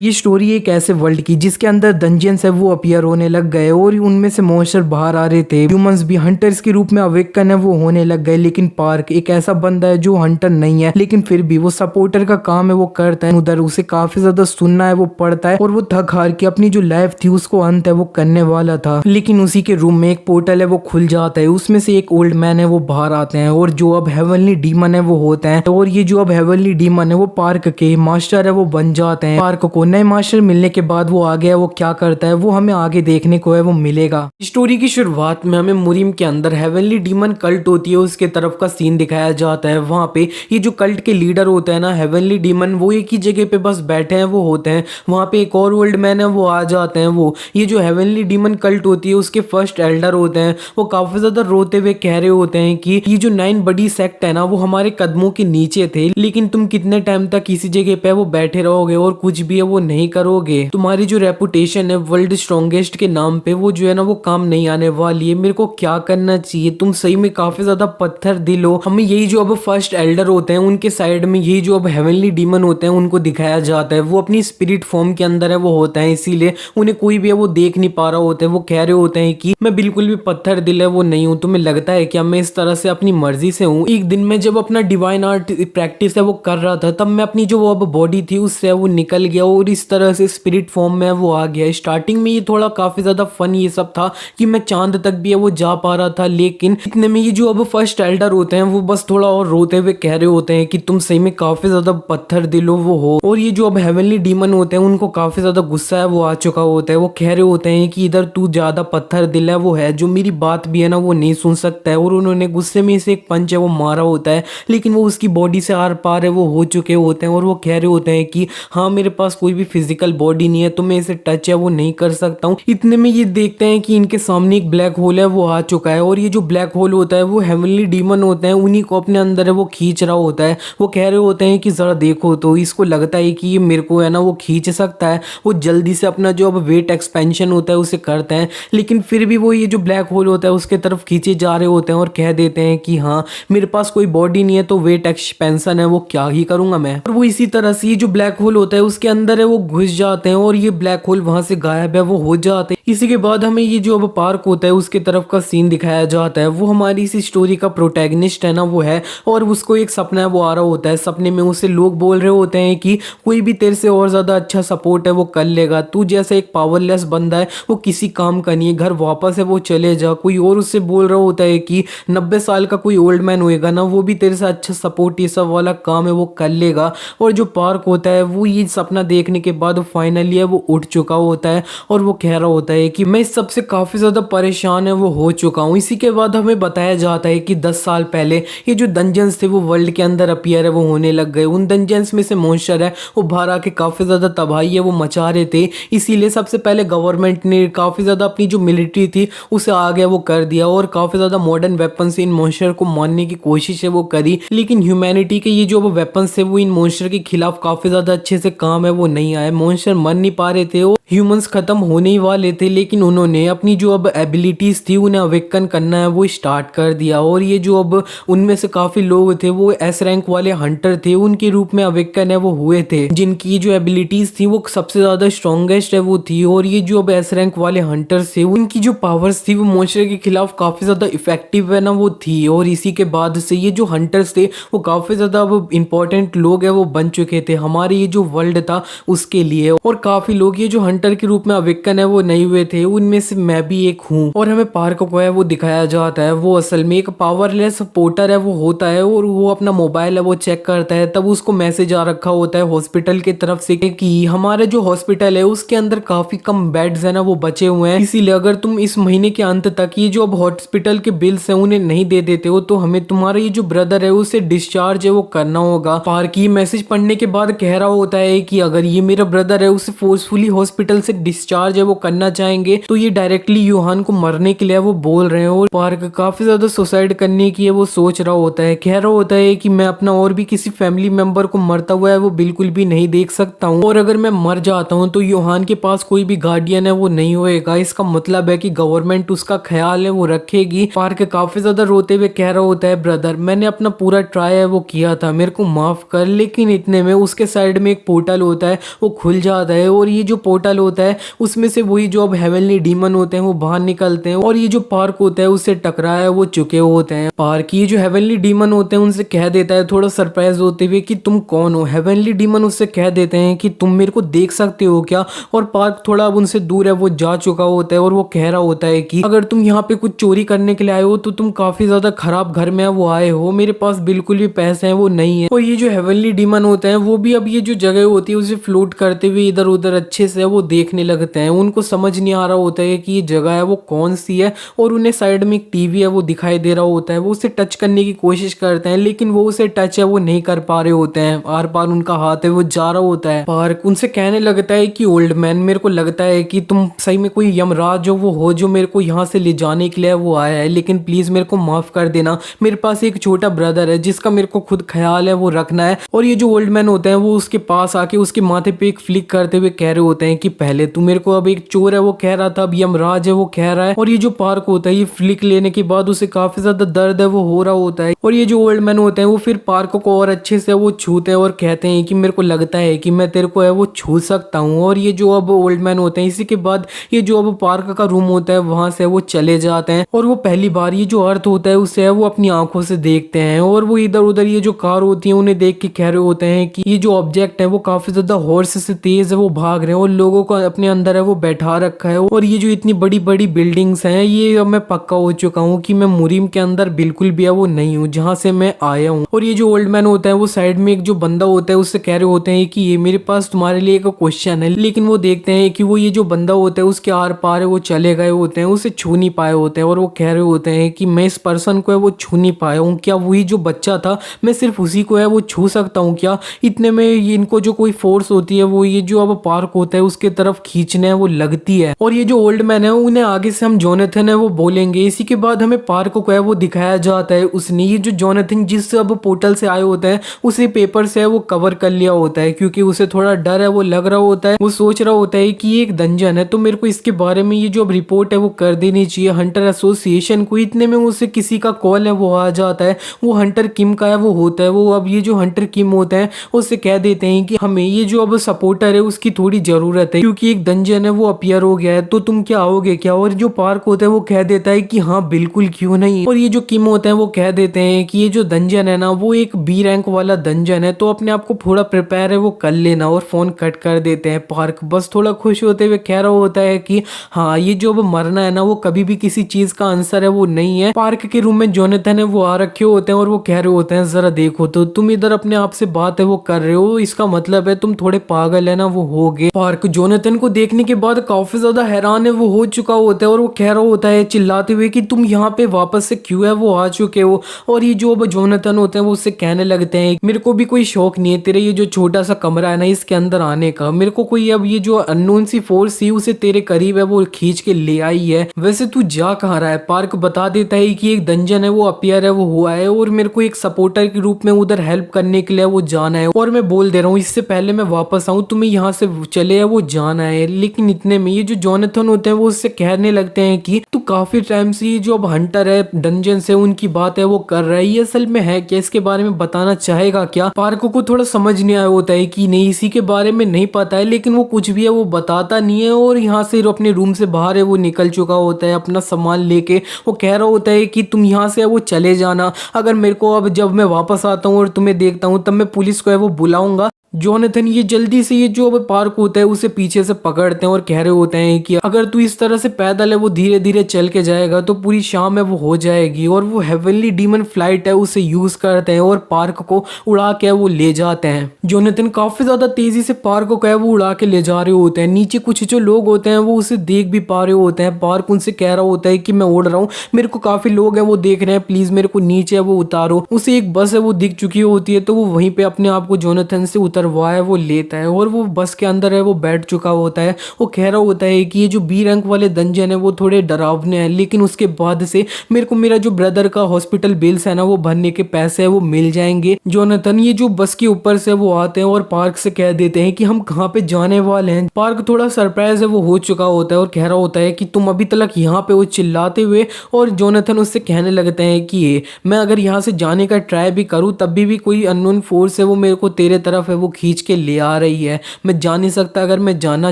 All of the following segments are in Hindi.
ये स्टोरी एक ऐसे वर्ल्ड की जिसके अंदर डंजियंस है वो अपीयर होने लग गए और उनमें से मॉन्स्टर बाहर आ रहे थे। ह्यूमंस भी हंटर्स के रूप में अवेकन है वो होने लग गए। लेकिन पार्क एक ऐसा बंदा है जो हंटर नहीं है, लेकिन फिर भी वो सपोर्टर का काम है वो करता है। उधर उसे काफी ज्यादा सुनना है वो पड़ता है और वो थक हार के अपनी जो लाइफ थी उसको अंत है वो करने वाला था। लेकिन उसी के रूम में एक पोर्टल है वो खुल जाता है, उसमें से एक ओल्ड मैन है वो बाहर आते हैं और जो अब हेवनली डीमन है वो होते हैं। और ये जो अब हेवनली डीमन है वो पार्क के मास्टर है वो बन जाते हैं। पार्क को नए मास्टर मिलने के बाद वो आगे है वो क्या करता है वो हमें आगे देखने को है वो मिलेगा। स्टोरी की शुरुआत में हमें मुरिम के अंदर हेवनली डीमन कल्ट होती है उसके तरफ का सीन दिखाया जाता है। वहां पे ये जो कल्ट के लीडर होते हैं ना हेवनली डीमन, वो एक ही जगह पे बस बैठे हैं वो होते हैं। वहां पे एक और ओल्ड मैन है वो आ जाते हैं। वो ये जो हेवनली डीमन कल्ट होती है उसके फर्स्ट एल्डर होते हैं। वो काफी ज्यादा रोते हुए कह रहे होते हैं कि ये जो 9 बड़ी सेक्ट है ना वो हमारे कदमों के नीचे थे, लेकिन तुम कितने टाइम तक इसी जगह पे वो बैठे रहोगे और कुछ भी है वो नहीं करोगे। तुम्हारी जो रेपुटेशन है वर्ल्ड स्ट्रॉन्गेस्ट के नाम पे वो जो है ना वो काम नहीं आने वाली है। मेरे को क्या करना चाहिए? तुम सही में काफी ज्यादा पत्थर दिल हो। हमें यही जो अब फर्स्ट एल्डर होते हैं उनके साइड में यही जो अब हेवनली डीमन होते हैं उनको दिखाया जाता है। वो अपनी स्पिरिट फॉर्म के अंदर है वो होता है, इसीलिए उन्हें कोई भी है वो देख नहीं पा रहा होता है। वो कह रहे होते हैं कि मैं बिल्कुल भी पत्थर दिल है वो नहीं हूँ, तुम्हें लगता है क्या मैं इस तरह से अपनी मर्जी से हूँ? एक दिन में जब अपना डिवाइन आर्ट प्रैक्टिस है वो कर रहा था तब मैं अपनी जो वो अब बॉडी थी उससे वो निकल गया और इस तरह से स्पिरिट फॉर्म में वो आ गया। स्टार्टिंग में ये थोड़ा काफी ज्यादा फन ये सब था कि मैं चांद तक भी है वो जा पा रहा था, लेकिन इतने में ये जो अब फर्स्ट एल्डर होते हैं वो बस थोड़ा और रोते हुए कह रहे होते हैं कि तुम सही में काफी ज्यादा पत्थर दिलो वो हो। और ये जो अब हेवनली डीमन होते हैं उनको काफी ज्यादा गुस्सा है वो आ चुका होता है। वो कह रहे होते हैं कि इधर तू ज्यादा पत्थर दिल है वो है, जो मेरी बात भी है ना वो नहीं सुन सकता है। और उन्होंने गुस्से में इसे एक पंच है वो मारा होता है, लेकिन वो उसकी बॉडी से आर पार है वो हो चुके होते हैं। और वो कह रहे होते हैं कि हाँ मेरे पास कोई भी फिजिकल बॉडी नहीं है तो मैं इसे टच है वो नहीं कर सकता हूँ। इतने में ये देखते हैं कि इनके सामने एक ब्लैक होल है वो आ चुका है और ये जो ब्लैक होल होता है वो हेवनली डीमन होते हैं उन्हीं को अपने अंदर है वो खींच रहा होता है। वो कह रहे होते हैं कि जरा देखो तो इसको लगता है कि ये मेरे को है ना वो खींच सकता है। वो जल्दी से अपना जो अब वेट एक्सपेंशन होता है उसे करते हैं, लेकिन फिर भी वो ये जो ब्लैक होल होता है उसके तरफ खींचे जा रहे होते हैं और कह देते हैं कि हाँ मेरे पास कोई बॉडी नहीं है तो वेट एक्सपेंशन है वो क्या ही करूंगा मैं। और वो इसी तरह से ये जो ब्लैक होल होता है उसके अंदर है वो घुस जाते हैं और ये ब्लैक होल वहां से गायब है वो हो जाते हैं। इसी के बाद हमें ये जो अब पार्क होता है उसके तरफ का सीन दिखाया जाता है। वो हमारी इस स्टोरी का प्रोटैगनिस्ट है ना वो है और उसको एक सपना है वो आ रहा होता है। सपने में उसे लोग बोल रहे होते हैं कि कोई भी तेरे से और ज्यादा अच्छा सपोर्ट है वो कर लेगा, तू जैसा एक पावरलेस बंदा है वो किसी काम का नहीं है, घर वापस है वो चले जा। कोई और उससे बोल रहा होता है कि 90 साल का कोई ओल्ड मैन होएगा ना वो भी तेरे से अच्छा सपोर्ट ये सब वाला काम है वो कर लेगा। और जो पार्क होता है वो ये सपना देखने के बाद फाइनली है वो उठ चुका होता है और वो कह रहा होता है कि मैं इस सबसे काफी ज्यादा परेशान है वो हो चुका हूँ। इसी के बाद हमें बताया जाता है कि 10 साल पहले ये जो डंजन्स थे वो वर्ल्ड के अंदर अपीयर है वो होने लग गए। उन डंजन्स में से मॉन्स्टर है वो बाहर आके काफी ज्यादा तबाही है वो मचा रहे थे, इसीलिए सबसे पहले गवर्नमेंट ने काफी ज्यादा अपनी जो मिलिट्री थी उसे आगे वो कर दिया और काफी ज्यादा मॉडर्न वेपन से इन मॉन्स्टर को मारने की कोशिश है वो करी। लेकिन ह्यूमैनिटी के ये जो वेपन्स थे वो इन मॉन्स्टर के खिलाफ काफी ज्यादा अच्छे से काम है वो नहीं आए। मॉन्स्टर मर नहीं पा रहे थे और ह्यूमंस खत्म होने ही वाले थे, लेकिन उन्होंने अपनी जो अब एबिलिटीज थी उन्हें अवेकन करना है वो स्टार्ट कर दिया। और ये जो अब उनमें से काफी लोग थे वो एस रैंक वाले हंटर थे, उनके रूप में अवेकन है वो हुए थे, जिनकी जो एबिलिटीज थी वो सबसे ज्यादा स्ट्रॉन्गेस्ट है वो थी। और ये जो अब एस रैंक वाले हंटर्स थे उनकी जो पावर्स थी वो मॉन्स्टर के खिलाफ काफी ज्यादा इफेक्टिव है ना वो थी। और इसी के बाद से ये जो हंटर्स थे वो काफी ज्यादा अब इंपॉर्टेंट लोग है वो बन चुके थे हमारे ये जो वर्ल्ड था उसके लिए। और काफी लोग ये जो हंटर के रूप में अवेकन है वो नहीं हुए थे, उनमें से मैं भी एक हूँ। और हमें पार्क को है वो दिखाया जाता है वो असल में एक पावरलेस पोर्टर है वो होता है और वो अपना मोबाइल है वो चेक करता है, तब उसको मैसेज आ रखा होता है हॉस्पिटल की तरफ से कि हमारे जो हॉस्पिटल है उसके अंदर काफी कम बेड्स है ना वो बचे हुए हैं, इसीलिए अगर तुम इस महीने के अंत तक ये जो अब हॉस्पिटल के बिल्स है उन्हें नहीं दे देते हो तो हमें तुम्हारा ये जो ब्रदर है उसे डिस्चार्ज है वो करना होगा। पार्क ये मैसेज पढ़ने के बाद कह रहा होता है कि अगर ये मेरा ब्रदर है उसे फोर्सफुली हॉस्पिटल हॉस्पिटल से डिस्चार्ज है वो करना चाहेंगे, तो ये डायरेक्टली यूहान को मरने के लिए वो बोल रहे हैं। और पार्क काफी ज्यादा सुसाइड करने की है वो सोच रहा होता है, कह रहा होता है कि मैं अपना और भी किसी फैमिली मेंबर को मरता हुआ है वो बिल्कुल भी नहीं देख सकता हूँ, और अगर मैं मर जाता हूँ तो यूहान के पास कोई भी गार्डियन है वो नहीं होएगा। इसका मतलब है कि गवर्नमेंट उसका ख्याल है वो रखेगी। पार्क काफी ज्यादा रोते हुए कह रहा होता है, ब्रदर मैंने अपना पूरा ट्राई है वो किया था, मेरे को माफ कर। लेकिन इतने में उसके साइड में एक पोर्टल होता है वो खुल जाता है, और ये जो पोर्टल होता है उसमें से वही जो अब हेवनली डीमन होते हैं वो बाहर निकलते हैं, और ये जो पार्क होता है उससे टकराया वो चुके होते हैं। पार्क ये जो हेवनली डीमन होते हैं उनसे कह देता है थोड़ा सरप्राइज होते हुए कि तुम कौन हो। हेवनली डीमन उससे कह देते हैं कि तुम मेरे को देख सकते हो क्या। और पार्क थोड़ा अब उनसे दूर है वो जा चुका होता है, और वो कह रहा होता है कि अगर तुम यहाँ पे कुछ चोरी करने के लिए आए हो तो तुम काफी ज्यादा खराब घर में वो आए हो, मेरे पास बिल्कुल भी पैसे हैं वो नहीं है। और ये जो हेवनली डीमन होते हैं वो भी अब ये जो जगह होती है उसे फ्लोट करते हुए इधर उधर अच्छे से वो देखने लगते हैं। उनको समझ नहीं आ रहा होता है कि ये जगह है वो कौन सी है, और उन्हें साइड में एक टीवी है वो दिखाई दे रहा होता है। वो उसे टच करने की कोशिश करते हैं लेकिन वो उसे टच है वो नहीं कर पा रहे होते हैं, आर पार उनका हाथ है वो जा रहा होता है। पार्क उनसे कहने लगता है कि ओल्ड मैन मेरे को लगता है कि तुम सही में कोई यमराज जो वो हो जो मेरे को यहाँ से ले जाने के लिए वो आया है, लेकिन प्लीज मेरे को माफ कर देना। मेरे पास एक छोटा ब्रदर है जिसका मेरे को खुद ख्याल है वो रखना है। और ये जो ओल्ड मैन होते हैं वो उसके पास आके उसके माथे पे एक फ्लिक करते हुए कह रहे होते हैं कि पहले तू मेरे को अब एक चोर है वो कह रहा था, अब यमराज है वो कह रहा है। और ये जो पार्क होता है ये फ्लिक लेने के बाद उसे काफी ज्यादा दर्द है वो हो रहा होता है। और ये जो ओल्ड मैन होते हैं वो फिर पार्क को और अच्छे से वो छूते हैं और कहते हैं कि मेरे को लगता है कि मैं तेरे को है वो छू सकता हूँ। और ये जो अब ओल्ड मैन होते हैं इसी के बाद ये जो अब पार्क का रूम होता है वहां से वो चले जाते हैं, और वो पहली बार ये जो अर्थ होता है उसे वो अपनी आंखों से देखते हैं। और वो इधर उधर ये जो कार होती है उन्हें देख के कह रहे होते हैं कि ये जो ऑब्जेक्ट है वो काफी ज्यादा हॉर्स से तेज है वो भाग रहे हैं, और लोगों को अपने अंदर है वो बैठा रखा है। और ये जो इतनी बड़ी बड़ी बिल्डिंग्स हैं ये अब मैं पक्का हो चुका हूँ कि मैं मुरीम के अंदर बिल्कुल भी है वो नहीं हूँ जहाँ से मैं आया हूँ। और ये जो ओल्ड मैन होता है वो साइड में एक जो बंदा होता है उससे कह रहे होते हैं कि ये मेरे पास तुम्हारे लिए एक क्वेश्चन है, लेकिन वो देखते हैं कि वो ये जो बंदा होता है उसके आर पार है वो चले गए होते हैं, उसे छू नहीं पाए होते हैं। और वो कह रहे होते हैं कि मैं इस पर्सन को है वो छू नहीं पाया हूँ, क्या वही जो बच्चा था मैं सिर्फ उसी को है वो छू सकता हूँ क्या। इतने में इनको जो कोई फोर्स होती है वो ये जो अब पार्क होता है उसके तरफ खींचने वो लगती है, और ये जो ओल्ड मैन है उन्हें आगे से हम जोनाथन है वो बोलेंगे। इसी के बाद हमें पार्क को है वो दिखाया जाता है, उसने ये जो जोनाथन जिस अब पोर्टल से आए होते हैं उसे पेपर से है वो कवर कर लिया होता है, क्योंकि उसे थोड़ा डर है वो लग रहा होता है। वो सोच रहा होता है कि ये एक डंजन है तो मेरे को इसके बारे में ये जो अब रिपोर्ट है वो कर देनी चाहिए हंटर एसोसिएशन को। इतने में उसे किसी का कॉल है वो आ जाता है, वो हंटर किम का है वो होता है। वो अब ये जो हंटर किम होता है उससे कह देते हैं कि हमें ये जो अब सपोर्टर है उसकी थोड़ी जरूरत है, क्योंकि एक डंजन है वो अपीयर हो गया है, तो तुम क्या आओगे क्या। और जो पार्क होता है वो कह देता है कि हाँ बिल्कुल क्यों नहीं। और ये जो किम होता है वो कह देते हैं कि ये जो डंजन है ना वो एक बी रैंक वाला डंजन है, तो अपने आप को थोड़ा प्रिपेयर है वो कर लेना। और फोन कट कर देते हैं। पार्क बस थोड़ा खुश होते हुए कह रहा होता है कि हाँ ये जो अब मरना है ना वो कभी भी किसी चीज का आंसर है वो नहीं है। पार्क के रूम में जोनाथन है वो आ रखे होते हैं, और वो कह रहे होते हैं जरा देखो तो तुम इधर अपने आप से बात है वो कर रहे हो, इसका मतलब है तुम थोड़े पागल है ना वो हो गए। पार्क जोनाथन को देखने के बाद काफी ज्यादा हैरान है वो हो चुका होता है, और वो कह रहा होता है चिल्लाते हुए कि तुम यहाँ पे वापस से क्यों है वो आ चुके हो। और ये जो अब जोनाथन होते हैं वो उससे कहने लगते हैं मेरे को भी कोई शौक नहीं है तेरे ये जो छोटा सा कमरा है ना इसके अंदर आने का, मेरे को कोई अब ये जो अननोन सी फोर्स थी उसे तेरे करीब है वो खींच के ले आई है, वैसे तू जा कहाँ रहा है। पार्क बता देता है कि एक डंजन है वो अपीयर है वो हुआ है, और मेरे को एक सपोर्टर के रूप में उधर हेल्प करने के लिए वो जाना है, और मैं बोल दे रहा हूँ इससे पहले मैं वापस आऊँ तुम्हें यहाँ से चले है वो जाना है। लेकिन इतने में ये जो जोनाथन होते हैं वो उससे कहने लगते हैं कि तू काफी टाइम से ये जो अब हंटर है डंजन से उनकी बात है वो कर रहा है, ये असल में है क्या, इसके बारे में बताना चाहेगा क्या। पार्क को थोड़ा समझ नहीं आया होता है कि नहीं इसी के बारे में नहीं पता है, लेकिन वो कुछ भी है वो बताता नहीं है। और यहाँ से अपने रूम से बाहर है वो निकल चुका होता है अपना सामान लेके। वो कह रहा होता है कि तुम यहाँ से वो चले जाना, अगर मेरे को अब जब मैं वापस आता हूँ और तुम्हें देखता हूँ तब मैं पुलिस को है वो बुलाऊंगा। जोनाथन ये जल्दी से ये जो अब पार्क होता है उसे पीछे से पकड़ते हैं और कह रहे होते हैं कि अगर तू इस तरह से पैदल है वो धीरे धीरे चल के जाएगा तो पूरी शाम है वो हो जाएगी। और वो हेवनली डीमन फ्लाइट है उसे यूज करते हैं और पार्क को उड़ा के वो ले जाते हैं। जोनाथन काफी ज्यादा तेजी से पार्क को है वो उड़ा के ले जा रहे होते हैं। नीचे कुछ जो लोग होते हैं वो उसे देख भी पा रहे होते हैं। पार्क उनसे कह रहा होता है कि मैं उड़ रहा हूँ, मेरे को काफी लोग हैं वो देख रहे हैं, प्लीज मेरे को नीचे है वो उतारो। उसे एक बस है वो दिख चुकी होती है तो वो वहीं पे अपने आप को जोनाथन से उतर अंदर वो है वो लेता है और वो बस के अंदर है वो बैठ चुका होता है। वो कह रहा होता है कि ये जो बी रैंक वाले डंजन है वो थोड़े डरावने हैं, लेकिन उसके बाद से मेरे को मेरा जो ब्रदर का हॉस्पिटल बिल्स है ना वो भरने के पैसे है वो मिल जाएंगे। जोनाथन ये जो बस के ऊपर से वो आते हैं और पार्क से कह देते हैं कि हम कहाँ पे जाने वाले हैं। पार्क थोड़ा सरप्राइज है वो हो चुका होता है और कह रहा होता है कि तुम अभी तक यहाँ पे, वो चिल्लाते हुए। और जोनाथन उससे कहने लगते हैं कि ये मैं अगर यहाँ से जाने का ट्राई भी करूँ तब भी कोई अननोन फोर्स है वो मेरे को तेरे तरफ है वो खींच के ले आ रही है, मैं जा नहीं सकता अगर मैं जाना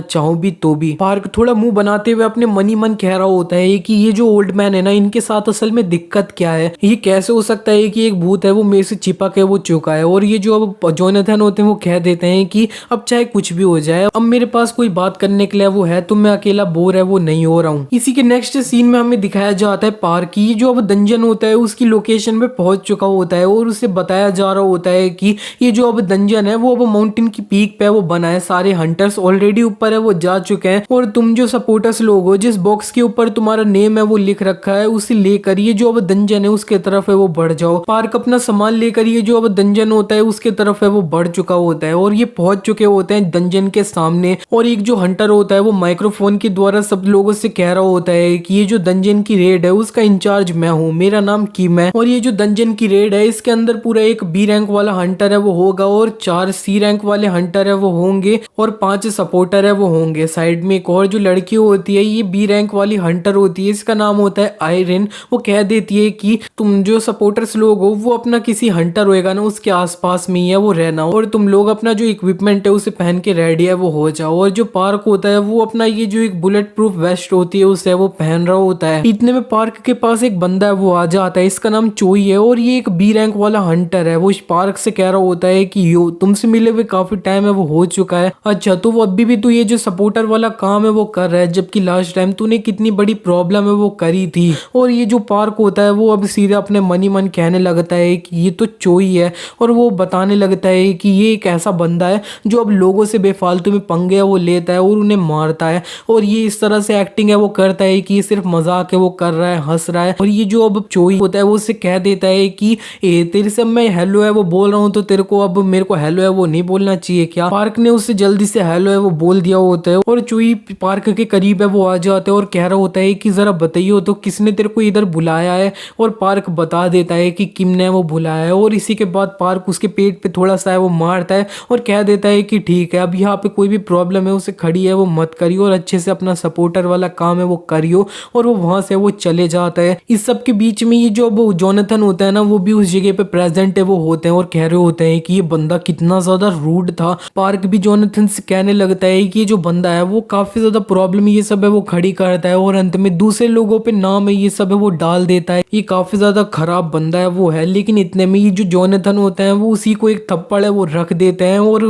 चाहूँ भी तो भी। पार्क थोड़ा मुंह बनाते हुए अपने मन ही मन कह रहा होता है कि ये जो ओल्ड मैन है ना, इनके साथ असल में दिक्कत क्या है, ये कैसे हो सकता है कि एक भूत है वो मेरे से चिपक के वो चुका है। और ये जो अब जोनाथन होते हैं वो कह देते हैं कि अब चाहे कुछ भी हो जाए, अब मेरे पास कोई बात करने के लिए वो है, तो मैं अकेला बोर है वो नहीं हो रहा हूँ। इसी के नेक्स्ट सीन में हमें दिखाया जाता है पार्क की जो अब डंजन होता है उसकी लोकेशन पे पहुंच चुका होता है और उसे बताया जा रहा होता है कि ये जो अब डंजन है वो अब माउंटेन की पीक पे वो बना है, सारे हंटर्स ऑलरेडी ऊपर है वो जा चुके हैं और तुम जो सपोर्टर्स लोग हो जिस बॉक्स के ऊपर तुम्हारा नेम है वो लिख रखा है उसे लेकर ये जो अब डंजन है उसके तरफ है वो बढ़ जाओ। पार्क अपना सामान लेकर ये जो अब डंजन होता है उसके तरफ है वो बढ़ चुका होता है और ये पहुंच चुके होते हैं डंजन के सामने। और एक जो हंटर होता है वो माइक्रोफोन के द्वारा सब लोगों से कह रहा होता है कि ये जो डंजन की रेड है उसका इंचार्ज मैं हूँ, मेरा नाम किम है। और ये जो डंजन की रेड है इसके अंदर पूरा एक बी रैंक वाला हंटर है वो होगा और 4 सी रैंक वाले हंटर है वो होंगे और 5 सपोर्टर है वो होंगे। साइड में एक और जो लड़की होती है ये बी रैंक वाली हंटर होती है, इसका नाम होता है आयरन। वो कह देती है कि तुम जो सपोर्टर्स लोग हो वो अपना किसी हंटर होएगा ना उसके आसपास में ही है वो रहना और तुम लोग अपना जो इक्विपमेंट है उसे पहन के रेडी है वो हो जाओ। और जो पार्क होता है वो अपना ये जो एक बुलेट प्रूफ वेस्ट होती है उसे वो पहन रहा होता है। इतने में पार्क के पास एक बंदा है वो आ जाता है, इसका नाम चोई है और ये एक बी रैंक वाला हंटर है। वो इस पार्क से कह रहा होता है कि यो तुमसे मिले हुए काफी टाइम है वो हो चुका है, अच्छा तो वो अभी भी तू ये जो सपोर्टर वाला काम है वो कर रहा है, जबकि लास्ट टाइम तूने कितनी बड़ी प्रॉब्लम है वो करी थी। और ये जो पार्क होता है वो अब सीधे अपने मन ही मन कहने लगता है कि ये तो चोई है और वो बताने लगता है कि ये एक ऐसा बंदा है जो अब लोगों से बेफालतू में पंगे वो लेता है और उन्हें मारता है और ये इस तरह से एक्टिंग है वो करता है कि ये सिर्फ मजाक है वो कर रहा है, हंस रहा है। और ये जो अब चोई होता है वो उससे कह देता है कि तेरे से मैं हेलो है वो बोल रहा हूँ तो तेरे को अब मेरे को हेलो है वो नहीं बोलना चाहिए क्या। पार्क ने उससे जल्दी से हेलो है वो बोल दिया होता है और चोई पार्क के करीब है वो आ जाते हैं और कह रहा होता है कि जरा बताइए तो किसने तेरे को इधर बुलाया है। और पार्क बता देता है कि किम ने वो बुलाया है। और इसी के बाद पार्क उसके पेट पे थोड़ा सा है वो मारता है और कह देता है कि ठीक है अब यहाँ पे कोई भी प्रॉब्लम है उसे खड़ी है वो मत करियो और अच्छे से अपना सपोर्टर वाला काम है वो करियो। और वो वहां से वो चले जाता है। इस सब के बीच में ये जो अब जोनाथन होता है ना वो भी उस जगह पे प्रेजेंट है वो होते हैं और कह रहे होते हैं कि ये बंदा कितना ज्यादा रूड था। पार्क भी जोनाथन से कहने लगता है कि ये जो बंदा है वो काफी ज्यादा प्रॉब्लम ये सब है वो खड़ी करता है और अंत में दूसरे लोगों पे नाम है ये सब है वो डाल देता है, ये काफी ज्यादा खराब बंदा है वो है। लेकिन इतने में ये जो जोनाथन होता है वो उसी को एक थप्पड़ है वो रख देते हैं और